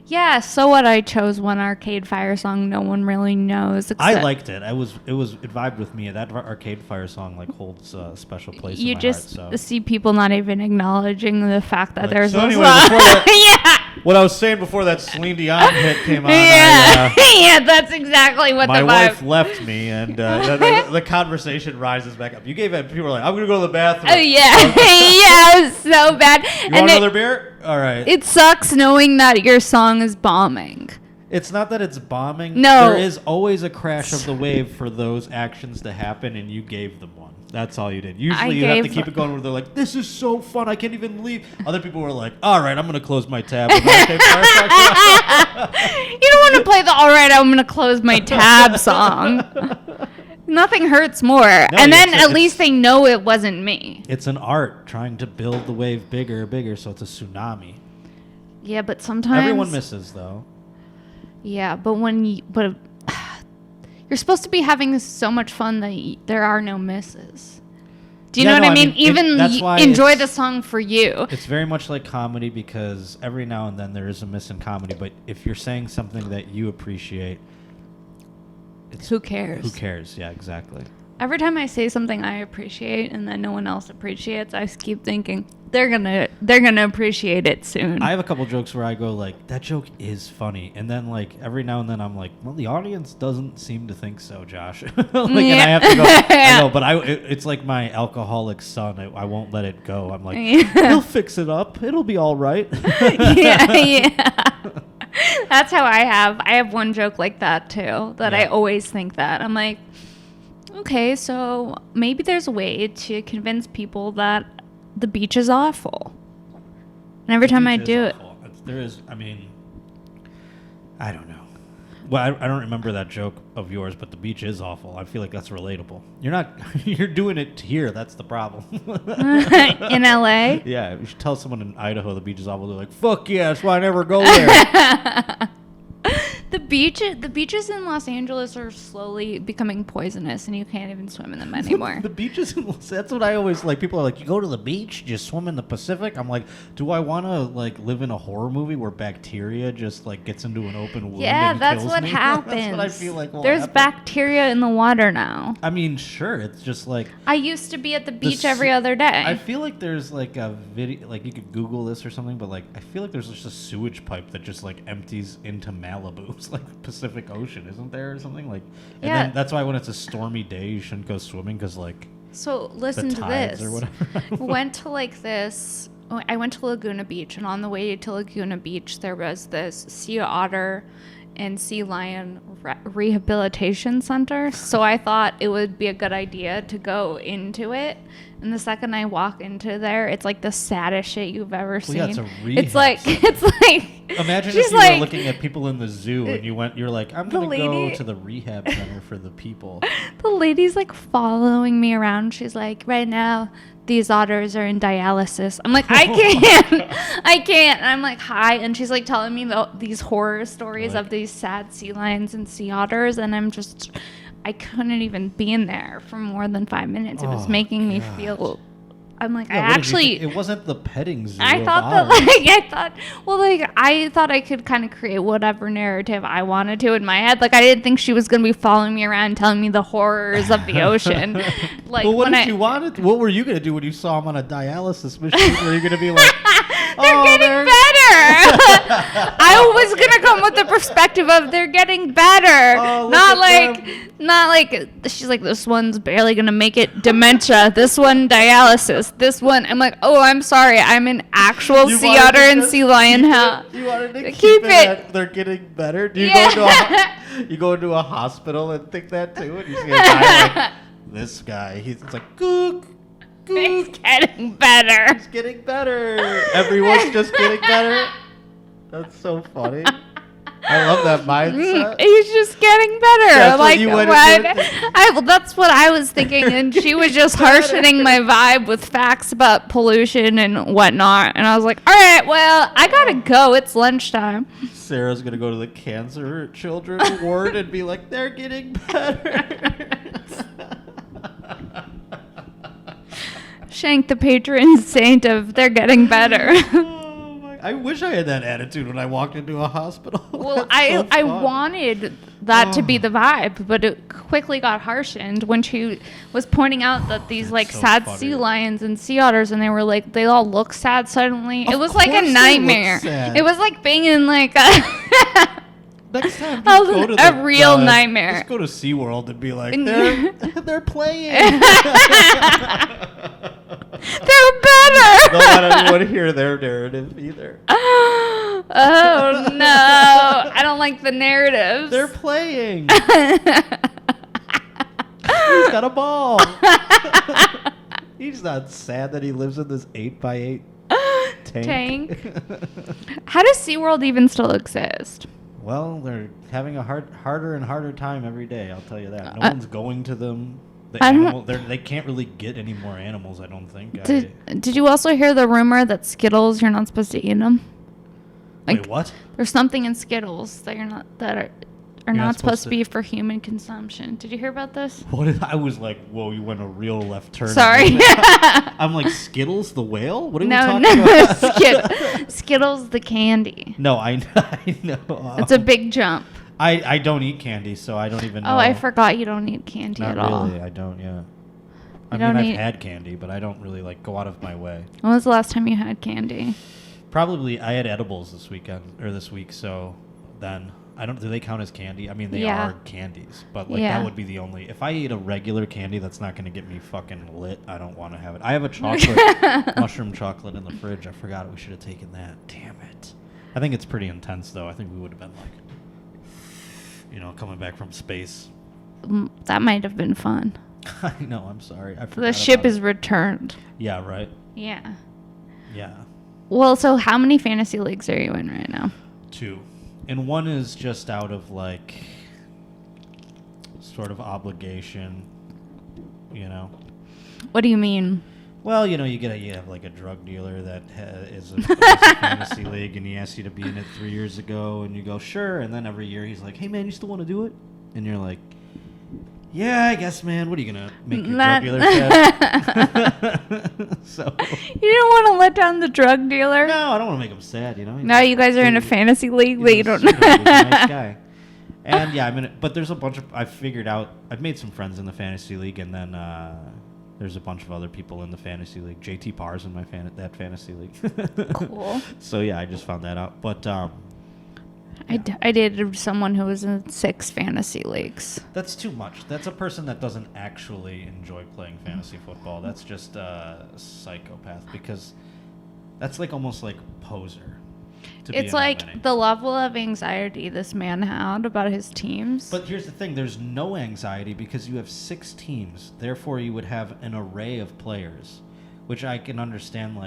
[SPEAKER 1] Yeah, so what? I chose one Arcade Fire song no one really knows.
[SPEAKER 2] I liked it. It vibed with me. That Arcade Fire song like holds a special place in my
[SPEAKER 1] just
[SPEAKER 2] heart. So.
[SPEAKER 1] see people not even acknowledging the fact that there's
[SPEAKER 2] so
[SPEAKER 1] a
[SPEAKER 2] anyway,
[SPEAKER 1] song.
[SPEAKER 2] before that,
[SPEAKER 1] Yeah.
[SPEAKER 2] What I was saying before that Celine Dion hit came on,
[SPEAKER 1] Yeah. Yeah, that's exactly what
[SPEAKER 2] my
[SPEAKER 1] the
[SPEAKER 2] wife
[SPEAKER 1] vibe.
[SPEAKER 2] left me, and the conversation rises back up. You gave it. People were like, "I'm gonna go to the bathroom."
[SPEAKER 1] Oh yeah, yeah, it was so bad.
[SPEAKER 2] You want another beer? All right.
[SPEAKER 1] It sucks knowing that your song is bombing.
[SPEAKER 2] It's not that it's bombing.
[SPEAKER 1] No.
[SPEAKER 2] There is always a crash of the wave for those actions to happen, and you gave them one. That's all you did. Usually you have to keep it going where they're like, this is so fun, I can't even leave. Other people were like, all right, I'm going to close my tab. You don't
[SPEAKER 1] want to play the all right, I'm going to close my tab song. Nothing hurts more. No, and then at least they know it wasn't me.
[SPEAKER 2] It's an art trying to build the wave bigger, so it's a tsunami.
[SPEAKER 1] Yeah, but sometimes...
[SPEAKER 2] Everyone misses, though.
[SPEAKER 1] Yeah, but you're supposed to be having so much fun that there are no misses. Do you know what I mean? Even enjoy the song for you.
[SPEAKER 2] It's very much like comedy because every now and then there is a miss in comedy, but if you're saying something that you appreciate...
[SPEAKER 1] Who cares?
[SPEAKER 2] Who cares? Yeah, exactly.
[SPEAKER 1] Every time I say something I appreciate and that no one else appreciates, I keep thinking they're gonna appreciate it soon.
[SPEAKER 2] I have a couple jokes where I go like, that joke is funny, and then like every now and then I'm like, well, the audience doesn't seem to think so, Josh. And I have to go. I know, but it's like my alcoholic son. I won't let it go. I'm like, he'll fix it up. It'll be all right.
[SPEAKER 1] Yeah. That's how I have one joke like that too. That I always think that I'm like, okay, so maybe there's a way to convince people that the beach is awful. And every time I do it...
[SPEAKER 2] There is, I mean, I don't know. Well, I don't remember that joke of yours, but the beach is awful. I feel like that's relatable. You're doing it here. That's the problem.
[SPEAKER 1] In LA?
[SPEAKER 2] Yeah, you should tell someone in Idaho the beach is awful. They're like, fuck yeah, that's why I never go there.
[SPEAKER 1] The beaches in Los Angeles are slowly becoming poisonous, and you can't even swim in them anymore.
[SPEAKER 2] The beaches, that's what I always like. People are like, you go to the beach, just swim in the Pacific. I'm like, do I want to like live in a horror movie where bacteria just like gets into an open wound?
[SPEAKER 1] Yeah,
[SPEAKER 2] and
[SPEAKER 1] that's
[SPEAKER 2] kills
[SPEAKER 1] what
[SPEAKER 2] me?
[SPEAKER 1] happens.
[SPEAKER 2] That's what I feel like.
[SPEAKER 1] There's bacteria in the water now.
[SPEAKER 2] I mean, sure, it's just like
[SPEAKER 1] I used to be at the beach every other day.
[SPEAKER 2] I feel like there's like a video, like you could Google this or something, but like I feel like there's just a sewage pipe that just like empties into Malibu. It's like Pacific Ocean, isn't there, or something like? And then that's why when it's a stormy day, you shouldn't go swimming because like.
[SPEAKER 1] So listen to this.
[SPEAKER 2] Or whatever.
[SPEAKER 1] Went to like this. I went to Laguna Beach, and on the way to Laguna Beach, there was this sea otter and sea lion rehabilitation center. So I thought it would be a good idea to go into it. And the second I walk into there, it's like the saddest shit you've ever seen.
[SPEAKER 2] Yeah, it's a rehab.
[SPEAKER 1] It's like.
[SPEAKER 2] Imagine if you were looking at people in the zoo and you're like, I'm gonna go to the rehab center for the people.
[SPEAKER 1] The lady's like following me around. She's like, right now, these otters are in dialysis. I'm like, I can't. And I'm like, hi. And she's like telling me these horror stories of these sad sea lions and sea otters. And I couldn't even be in there for more than 5 minutes. It was making me feel. I'm like,
[SPEAKER 2] it wasn't the petting zoo.
[SPEAKER 1] I thought I could kind of create whatever narrative I wanted to in my head. Like, I didn't think she was going to be following me around telling me the horrors of the ocean. Like,
[SPEAKER 2] well, what if you wanted? What were you going to do when you saw him on a dialysis machine? Were you going to be like,
[SPEAKER 1] they're getting better? I was going to come with the perspective of they're getting better. Not like, she's like, this one's barely going to make it dementia. This one, dialysis. This one, I'm like, oh, I'm sorry. I'm an actual sea otter and sea lion.
[SPEAKER 2] You wanted to keep it. They're getting better. Do you go into a hospital and think that too? And you see a guy like, this guy, it's like, gook.
[SPEAKER 1] It's getting better.
[SPEAKER 2] It's getting better. Everyone's just getting better. That's so funny. I love that mindset.
[SPEAKER 1] He's just getting better.
[SPEAKER 2] That's
[SPEAKER 1] like,
[SPEAKER 2] what you went
[SPEAKER 1] well, that's what I was thinking. And she was just harshening my vibe with facts about pollution and whatnot. And I was like, all right, well, I got to go. It's lunchtime.
[SPEAKER 2] Sarah's going to go to the cancer children ward and be like, they're getting better.
[SPEAKER 1] Shank, the patron saint of they're getting better.
[SPEAKER 2] I wish I had that attitude when I walked into a hospital.
[SPEAKER 1] Well, I wanted that to be the vibe, but it quickly got harshened when she was pointing out that these like
[SPEAKER 2] so
[SPEAKER 1] sad
[SPEAKER 2] funny.
[SPEAKER 1] sea lions and sea otters, and they were like they all look sad suddenly. It
[SPEAKER 2] Of
[SPEAKER 1] was like
[SPEAKER 2] course
[SPEAKER 1] a
[SPEAKER 2] they
[SPEAKER 1] nightmare.
[SPEAKER 2] look sad.
[SPEAKER 1] It was like being in like a
[SPEAKER 2] Next time, just go to
[SPEAKER 1] a real nightmare.
[SPEAKER 2] Just go to SeaWorld and be like, they're playing.
[SPEAKER 1] They're better.
[SPEAKER 2] Don't let anyone hear their narrative either.
[SPEAKER 1] Oh no, I don't like the narratives.
[SPEAKER 2] They're playing. He's got a ball. He's not sad that he lives in this 8x8 tank.
[SPEAKER 1] How does SeaWorld even still exist?
[SPEAKER 2] Well, they're having a harder and harder time every day, I'll tell you that. No one's going to them. They can't really get any more animals, I don't think.
[SPEAKER 1] Did you also hear the rumor that Skittles, you're not supposed to eat them? Like,
[SPEAKER 2] wait, what?
[SPEAKER 1] There's something in Skittles that are not supposed to be for human consumption. Did you hear about this?
[SPEAKER 2] What? I was like, whoa, you went a real left turn.
[SPEAKER 1] Sorry.
[SPEAKER 2] I'm like, Skittles the whale? What are we
[SPEAKER 1] No,
[SPEAKER 2] talking about?
[SPEAKER 1] Skittles the candy.
[SPEAKER 2] No, I know.
[SPEAKER 1] It's a big jump.
[SPEAKER 2] I don't eat candy, so I don't even know.
[SPEAKER 1] Oh, I forgot you don't eat candy
[SPEAKER 2] Not
[SPEAKER 1] at all.
[SPEAKER 2] really, I don't, yeah. I
[SPEAKER 1] don't
[SPEAKER 2] mean,
[SPEAKER 1] eat-
[SPEAKER 2] I've had candy, but I don't really, like, go out of my way.
[SPEAKER 1] When was the last time you had candy?
[SPEAKER 2] Probably, I had edibles this week, so then, do they count as candy? I mean, they
[SPEAKER 1] Yeah.
[SPEAKER 2] are candies, but, like,
[SPEAKER 1] Yeah.
[SPEAKER 2] that would be the only, if I eat a regular candy that's not going to get me fucking lit, I don't want to have it. I have a chocolate, mushroom chocolate in the fridge. I forgot we should have taken that. Damn it. I think it's pretty intense, though. I think we would have been, like, coming back from space.
[SPEAKER 1] That might have been fun.
[SPEAKER 2] I know, I'm sorry. I forgot
[SPEAKER 1] The ship
[SPEAKER 2] about
[SPEAKER 1] is returned.
[SPEAKER 2] Yeah, right?
[SPEAKER 1] Yeah.
[SPEAKER 2] Yeah.
[SPEAKER 1] Well, so how many fantasy leagues are you in right now?
[SPEAKER 2] 2. And one is just out of, like, sort of obligation,
[SPEAKER 1] What do you mean?
[SPEAKER 2] Well, you have like a drug dealer that is a fantasy league, and he asks you to be in it 3 years ago, and you go, sure, and then every year he's like, hey, man, you still want to do it? And you're like, yeah, I guess, man. What are you going to make your drug dealer sad? So,
[SPEAKER 1] You didn't want to let down the drug dealer?
[SPEAKER 2] no, I don't want to make him sad,
[SPEAKER 1] Now you guys are in a fantasy league, but you don't
[SPEAKER 2] He's a nice guy. And yeah, but there's a bunch of, I've made some friends in the fantasy league, and then there's a bunch of other people in the fantasy league. JT Parr's in that fantasy league.
[SPEAKER 1] Cool.
[SPEAKER 2] So yeah, I just found that out. But
[SPEAKER 1] I dated someone who was in 6 fantasy leagues.
[SPEAKER 2] that's too much. That's a person that doesn't actually enjoy playing fantasy football. That's just a psychopath, because that's like almost like a poser.
[SPEAKER 1] It's like the level of anxiety this man had about his teams.
[SPEAKER 2] But here's the thing. There's no anxiety because you have 6 teams. Therefore, you would have an array of players, which I can understand,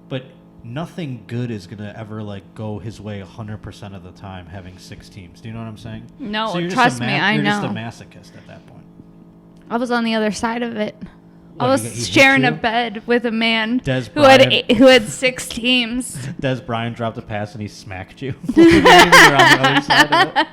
[SPEAKER 2] but nothing good is going to ever, go his way 100% of the time having 6 teams. Do you know what I'm saying?
[SPEAKER 1] No,
[SPEAKER 2] so
[SPEAKER 1] trust me, I
[SPEAKER 2] you're
[SPEAKER 1] know.
[SPEAKER 2] You're just a masochist at that point.
[SPEAKER 1] I was on the other side of it.
[SPEAKER 2] What,
[SPEAKER 1] I was
[SPEAKER 2] he hit
[SPEAKER 1] sharing
[SPEAKER 2] you?
[SPEAKER 1] a bed with a man
[SPEAKER 2] Des
[SPEAKER 1] who had
[SPEAKER 2] Bryant.
[SPEAKER 1] who had 6 teams.
[SPEAKER 2] Des Bryant dropped a pass and he smacked you. You're on the other side of it.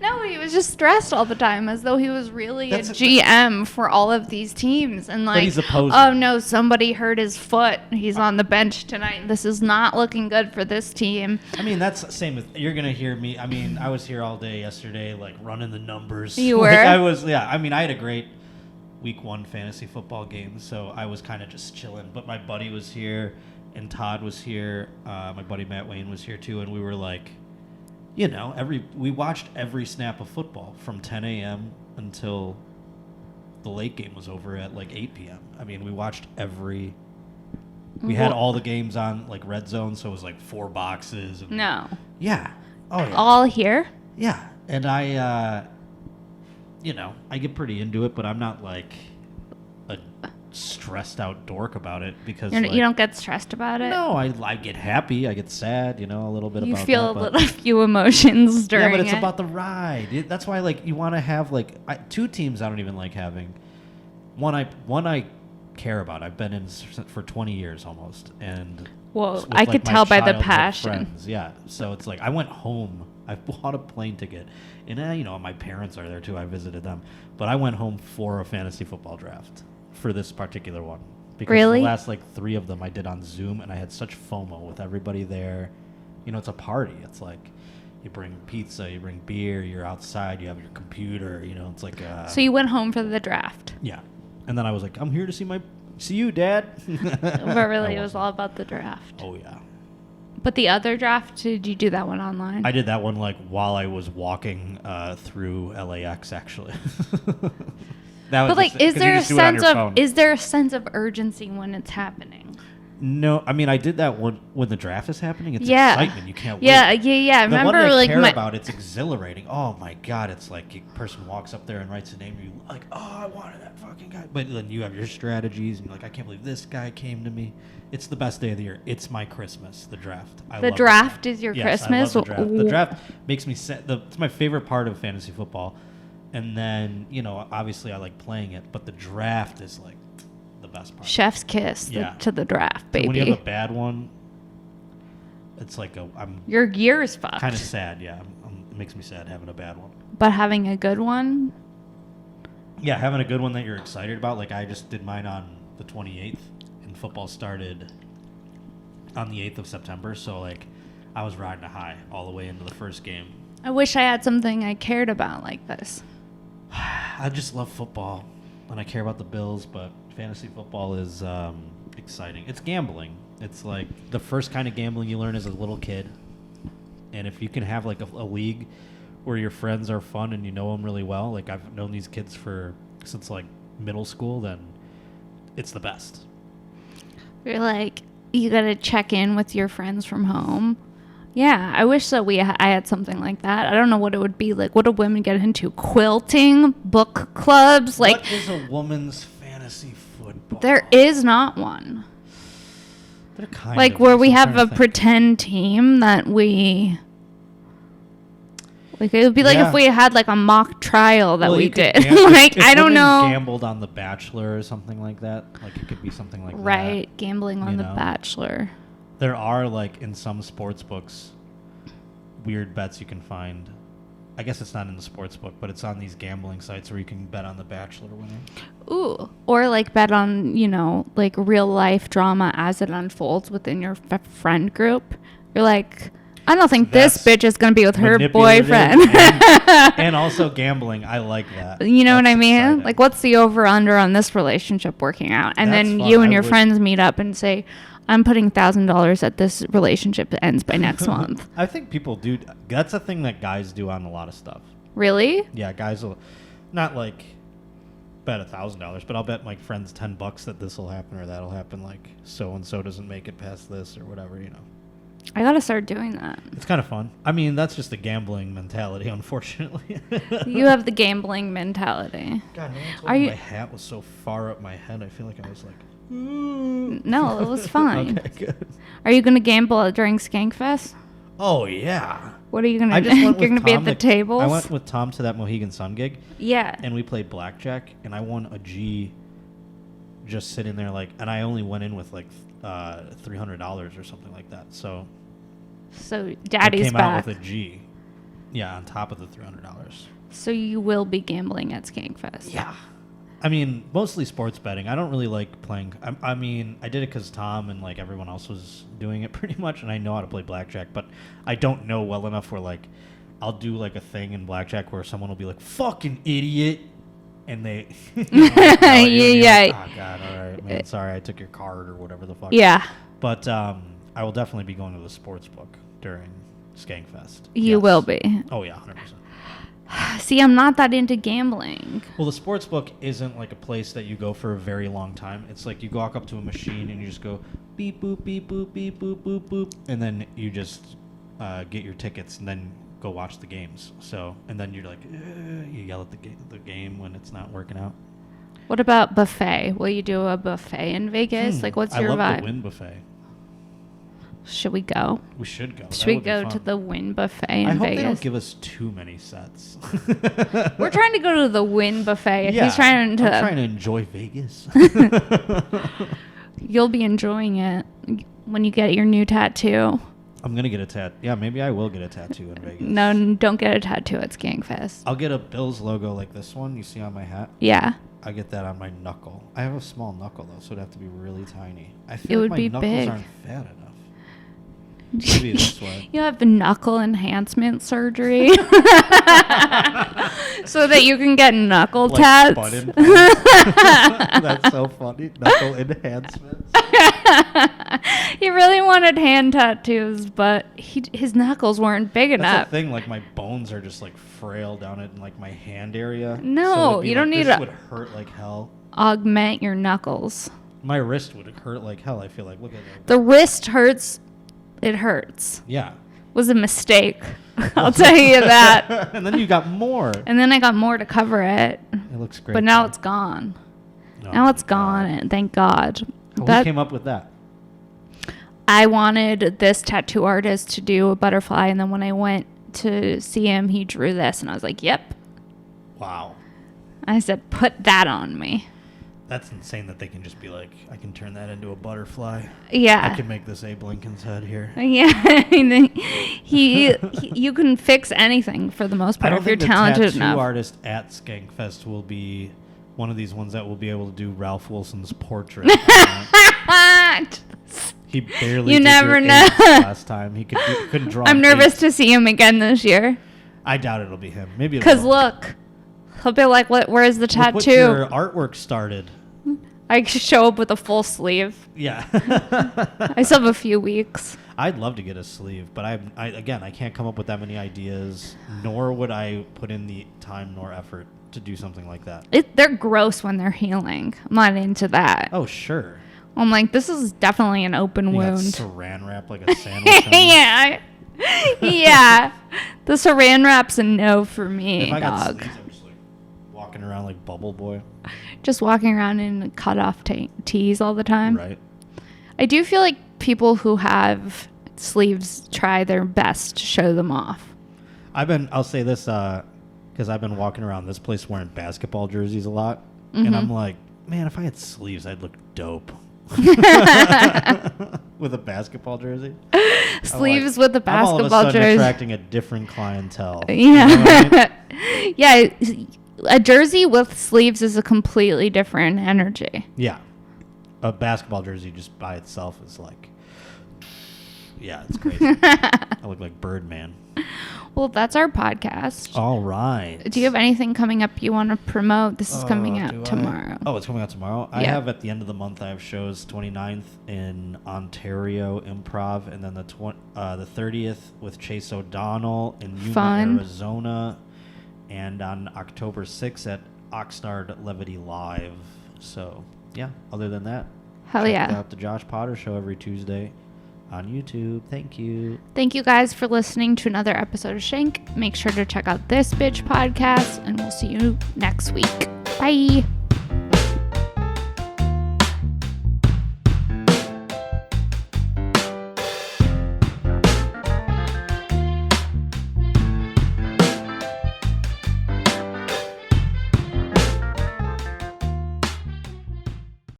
[SPEAKER 1] No, he was just stressed all the time, as though he was really
[SPEAKER 2] That's
[SPEAKER 1] a GM for all of these teams. And
[SPEAKER 2] he's a poser.
[SPEAKER 1] oh no, somebody hurt his foot. He's on the bench tonight. This is not looking good for this team.
[SPEAKER 2] I mean, that's the same with, you're going to hear me. I mean, I was here all day yesterday, running the numbers.
[SPEAKER 1] You were?
[SPEAKER 2] I had a great week 1 fantasy football game, so I was kind of just chilling. But my buddy was here, and Todd was here. My buddy Matt Wayne was here too, and we were we watched every snap of football from 10 a.m. until the late game was over at 8 p.m. I mean, we watched we had all the games on Red Zone, so it was 4 boxes. And,
[SPEAKER 1] No.
[SPEAKER 2] yeah. Oh yeah.
[SPEAKER 1] All here?
[SPEAKER 2] Yeah, and I get pretty into it, but I'm not stressed out dork about it because
[SPEAKER 1] You don't get stressed about it?
[SPEAKER 2] No, I get happy, I get sad, a little bit
[SPEAKER 1] You
[SPEAKER 2] about
[SPEAKER 1] feel
[SPEAKER 2] that.
[SPEAKER 1] a few emotions during
[SPEAKER 2] Yeah, but it's
[SPEAKER 1] it.
[SPEAKER 2] about the ride. That's why you want to have two teams I don't even like having. One I care about. I've been in for 20 years almost, and
[SPEAKER 1] well, I could tell by the passion.
[SPEAKER 2] Friends. Yeah, so it's I went home. I bought a plane ticket, and my parents are there too. I visited them, but I went home for a fantasy football draft for this particular one because
[SPEAKER 1] really?
[SPEAKER 2] the last 3 of them I did on Zoom, and I had such FOMO with everybody there. It's a party. It's you bring pizza, you bring beer, you're outside, you have your computer. It's
[SPEAKER 1] So you went home for the draft.
[SPEAKER 2] Yeah. And then I was I'm here to see you, Dad.
[SPEAKER 1] But really, it was all about the draft.
[SPEAKER 2] Oh, yeah.
[SPEAKER 1] But the other draft, did you do that one online?
[SPEAKER 2] I did that one while I was walking through LAX, actually.
[SPEAKER 1] But is there a sense of urgency when it's happening?
[SPEAKER 2] No, I mean I did that when the draft is happening. It's excitement. You can't wait.
[SPEAKER 1] Yeah.
[SPEAKER 2] The
[SPEAKER 1] Remember,
[SPEAKER 2] one I care about, it's exhilarating. Oh my God, it's a person walks up there and writes a name. You I wanted that fucking guy. But then you have your strategies, and you're I can't believe this guy came to me. It's the best day of the year. It's my Christmas. The draft.
[SPEAKER 1] The draft is your Christmas.
[SPEAKER 2] I love the draft. The draft makes me sad. It's my favorite part of fantasy football. And then obviously I like playing it, but the draft is the best part.
[SPEAKER 1] Chef's kiss to the draft, baby.
[SPEAKER 2] When you have a bad one, it's
[SPEAKER 1] your year is fucked.
[SPEAKER 2] Kind of sad, yeah. It makes me sad having a bad one.
[SPEAKER 1] But having a good one?
[SPEAKER 2] Yeah, having a good one that you're excited about. I just did mine on the 28th, and football started on the 8th of September, so I was riding a high all the way into the first game.
[SPEAKER 1] I wish I had something I cared about like this.
[SPEAKER 2] I just love football, and I care about the Bills, but fantasy football is exciting. It's gambling. It's the first kind of gambling you learn as a little kid. And if you can have a league where your friends are fun and you know them really well, I've known these kids since middle school, then it's the best.
[SPEAKER 1] You're you got to check in with your friends from home. Yeah, I wish that I had something like that. I don't know what it would be like. What do women get into? Quilting, book clubs,
[SPEAKER 2] What is a woman's fantasy football?
[SPEAKER 1] There is not one.
[SPEAKER 2] They're kind of
[SPEAKER 1] where we have a pretend team that we. It would be if we had a mock trial that we did. I don't know.
[SPEAKER 2] Gambled on The Bachelor or something like that. It could be something like that.
[SPEAKER 1] Right, gambling on The Bachelor.
[SPEAKER 2] There are in some sports books, weird bets you can find. I guess it's not in the sports book, but it's on these gambling sites where you can bet on The Bachelor winning.
[SPEAKER 1] Ooh, or bet on real life drama as it unfolds within your friend group. You're I don't think this bitch is going to be with her boyfriend.
[SPEAKER 2] and also gambling. I like that.
[SPEAKER 1] You know what I mean? Exciting. What's the over-under on this relationship working out? And then fun. You and your friends meet up and say, I'm putting $1,000 that this relationship ends by next month.
[SPEAKER 2] I think people do. That's a thing that guys do on a lot of stuff.
[SPEAKER 1] Really?
[SPEAKER 2] Yeah, guys will not bet $1,000, but I'll bet my friends $10 that this will happen or that'll happen. So-and-so doesn't make it past this or whatever,
[SPEAKER 1] I gotta start doing that.
[SPEAKER 2] It's kind of fun. I mean, that's just a gambling mentality, unfortunately.
[SPEAKER 1] You have the gambling mentality.
[SPEAKER 2] God, no one told me my hat was so far up my head. I feel like I was
[SPEAKER 1] No, it was fine.
[SPEAKER 2] Okay, good.
[SPEAKER 1] Are you gonna gamble during Skankfest?
[SPEAKER 2] Oh yeah.
[SPEAKER 1] What are you gonna do? You're gonna be at the tables?
[SPEAKER 2] I went with Tom to that Mohegan Sun gig.
[SPEAKER 1] Yeah.
[SPEAKER 2] And we played blackjack, and I won a G. Just sitting there, and I only went in with $300 or something like that. So
[SPEAKER 1] Daddy's
[SPEAKER 2] came
[SPEAKER 1] back.
[SPEAKER 2] out with a G. Yeah, on top of the $300.
[SPEAKER 1] So you will be gambling at Skankfest.
[SPEAKER 2] Yeah. I mean, mostly sports betting. I don't really like playing. I mean, I did it because Tom and everyone else was doing it pretty much, and I know how to play blackjack, but I don't know well enough where I'll do a thing in blackjack where someone will be fucking idiot. And they,
[SPEAKER 1] yeah.
[SPEAKER 2] Oh God! All right, man. Sorry, I took your card or whatever the fuck.
[SPEAKER 1] Yeah.
[SPEAKER 2] But I will definitely be going to the sports book during Skankfest.
[SPEAKER 1] You will be.
[SPEAKER 2] Oh yeah, 100%.
[SPEAKER 1] See, I'm not that into gambling.
[SPEAKER 2] Well, the sports book isn't a place that you go for a very long time. It's you walk up to a machine and you just go beep boop beep boop beep boop boop boop, and then you just get your tickets and then go watch the games. So, and then you're you yell at the game when it's not working out.
[SPEAKER 1] What about buffet? Will you do a buffet in Vegas? Like, what's your
[SPEAKER 2] I love
[SPEAKER 1] vibe?
[SPEAKER 2] the Wynn buffet.
[SPEAKER 1] Should we go?
[SPEAKER 2] We should go.
[SPEAKER 1] Should we go to the Wynn buffet in
[SPEAKER 2] I hope
[SPEAKER 1] Vegas?
[SPEAKER 2] they don't give us too many sets.
[SPEAKER 1] We're trying to go to the Wynn buffet. If
[SPEAKER 2] Yeah,
[SPEAKER 1] he's trying to.
[SPEAKER 2] I'm trying to enjoy Vegas.
[SPEAKER 1] You'll be enjoying it when you get your new tattoo.
[SPEAKER 2] I'm going to get a tattoo. Yeah, maybe I will get a tattoo in Vegas.
[SPEAKER 1] No, don't get a tattoo at Skankfest.
[SPEAKER 2] I'll get a Bills logo like this one you see on my hat.
[SPEAKER 1] Yeah.
[SPEAKER 2] I get that on my knuckle. I have a small knuckle, though, so it'd have to be really tiny. I
[SPEAKER 1] It
[SPEAKER 2] feel
[SPEAKER 1] would
[SPEAKER 2] like
[SPEAKER 1] be
[SPEAKER 2] my knuckles
[SPEAKER 1] big.
[SPEAKER 2] aren't fat enough. Maybe this way.
[SPEAKER 1] You have knuckle enhancement surgery so that you can get knuckle
[SPEAKER 2] Like
[SPEAKER 1] tats.
[SPEAKER 2] butt implants. That's so funny. Knuckle enhancements.
[SPEAKER 1] He really wanted hand tattoos, but his knuckles weren't big
[SPEAKER 2] That's
[SPEAKER 1] enough.
[SPEAKER 2] the thing. Like my bones are just like frail down in like my hand area.
[SPEAKER 1] No,
[SPEAKER 2] so it'd be
[SPEAKER 1] you don't
[SPEAKER 2] like,
[SPEAKER 1] need
[SPEAKER 2] this
[SPEAKER 1] to
[SPEAKER 2] would hurt like hell.
[SPEAKER 1] augment your knuckles.
[SPEAKER 2] My wrist would hurt like hell. I feel like. Look at that.
[SPEAKER 1] The wrist hurts. It hurts.
[SPEAKER 2] Yeah.
[SPEAKER 1] Was a mistake. I'll tell you that.
[SPEAKER 2] And then you got more.
[SPEAKER 1] And then I got more to cover it.
[SPEAKER 2] It looks great.
[SPEAKER 1] But now
[SPEAKER 2] though.
[SPEAKER 1] it's gone.
[SPEAKER 2] Oh
[SPEAKER 1] Now it's
[SPEAKER 2] my
[SPEAKER 1] gone,
[SPEAKER 2] God.
[SPEAKER 1] and thank God.
[SPEAKER 2] Who
[SPEAKER 1] That
[SPEAKER 2] came up with that?
[SPEAKER 1] I wanted this tattoo artist to do a butterfly, and then when I went to see him, he drew this, and I was like, "Yep."
[SPEAKER 2] Wow.
[SPEAKER 1] I said, "Put that on me."
[SPEAKER 2] That's insane that they can just be like, I can turn that into a butterfly.
[SPEAKER 1] Yeah.
[SPEAKER 2] I can make this Abe Lincoln's head here.
[SPEAKER 1] Yeah, and then he you can fix anything for the most
[SPEAKER 2] I
[SPEAKER 1] part
[SPEAKER 2] don't
[SPEAKER 1] if you're
[SPEAKER 2] think the
[SPEAKER 1] talented
[SPEAKER 2] tattoo
[SPEAKER 1] enough.
[SPEAKER 2] artist at Skankfest will be one of these ones that will be able to do Ralph Wilson's portrait. He barely
[SPEAKER 1] You
[SPEAKER 2] did
[SPEAKER 1] never
[SPEAKER 2] your
[SPEAKER 1] know.
[SPEAKER 2] apes last time. He couldn't draw.
[SPEAKER 1] I'm
[SPEAKER 2] an
[SPEAKER 1] nervous
[SPEAKER 2] ape.
[SPEAKER 1] to see him again this year.
[SPEAKER 2] I doubt it'll be him. Maybe it'll
[SPEAKER 1] Cause
[SPEAKER 2] be-
[SPEAKER 1] look, he'll be like, "Where's the
[SPEAKER 2] Look
[SPEAKER 1] tattoo?"
[SPEAKER 2] what your artwork started.
[SPEAKER 1] I could show up with a full sleeve.
[SPEAKER 2] Yeah.
[SPEAKER 1] I still have a few weeks.
[SPEAKER 2] I'd love to get a sleeve, but I can't come up with that many ideas, nor would I put in the time nor effort to do something like that.
[SPEAKER 1] They're gross when they're healing. I'm not into that.
[SPEAKER 2] Oh, sure.
[SPEAKER 1] I'm like, this is definitely an open
[SPEAKER 2] You got
[SPEAKER 1] wound.
[SPEAKER 2] saran wrap like a sandwich. on you.
[SPEAKER 1] Yeah. Yeah. The saran wrap's a no for me,
[SPEAKER 2] If I got
[SPEAKER 1] dog.
[SPEAKER 2] sleeves, I'm just like walking around like Bubble Boy.
[SPEAKER 1] Just walking around in cut off tees all the time.
[SPEAKER 2] Right.
[SPEAKER 1] I do feel like people who have sleeves try their best to show them off.
[SPEAKER 2] I'll say this, because I've been walking around this place wearing basketball jerseys a lot. And I'm like, man, if I had sleeves, I'd look dope. With a basketball jersey.
[SPEAKER 1] Sleeves with a
[SPEAKER 2] I'm all of a
[SPEAKER 1] basketball
[SPEAKER 2] sudden
[SPEAKER 1] jersey.
[SPEAKER 2] attracting a different clientele.
[SPEAKER 1] Yeah.
[SPEAKER 2] You know what I mean?
[SPEAKER 1] Yeah. A jersey with sleeves is a completely different energy.
[SPEAKER 2] Yeah. A basketball jersey just by itself is like, yeah, it's crazy. I look like Birdman.
[SPEAKER 1] Well, that's our podcast.
[SPEAKER 2] All right.
[SPEAKER 1] Do you have anything coming up you want to promote? This is coming
[SPEAKER 2] do
[SPEAKER 1] out
[SPEAKER 2] I?
[SPEAKER 1] tomorrow.
[SPEAKER 2] Oh, it's coming out tomorrow? I
[SPEAKER 1] Yeah.
[SPEAKER 2] have at the end of the month, I have shows 29th in Ontario Improv, and then the 30th with Chase O'Donnell in Yuma,
[SPEAKER 1] Fun.
[SPEAKER 2] Arizona, and on October 6th at Oxnard Levity Live. So, yeah, other than that,
[SPEAKER 1] Hell
[SPEAKER 2] check
[SPEAKER 1] yeah.
[SPEAKER 2] out the Josh Potter Show every Tuesday on YouTube. Thank you.
[SPEAKER 1] Thank you guys for listening to another episode of Shank. Make sure to check out this bitch podcast, and we'll see you next week. Bye.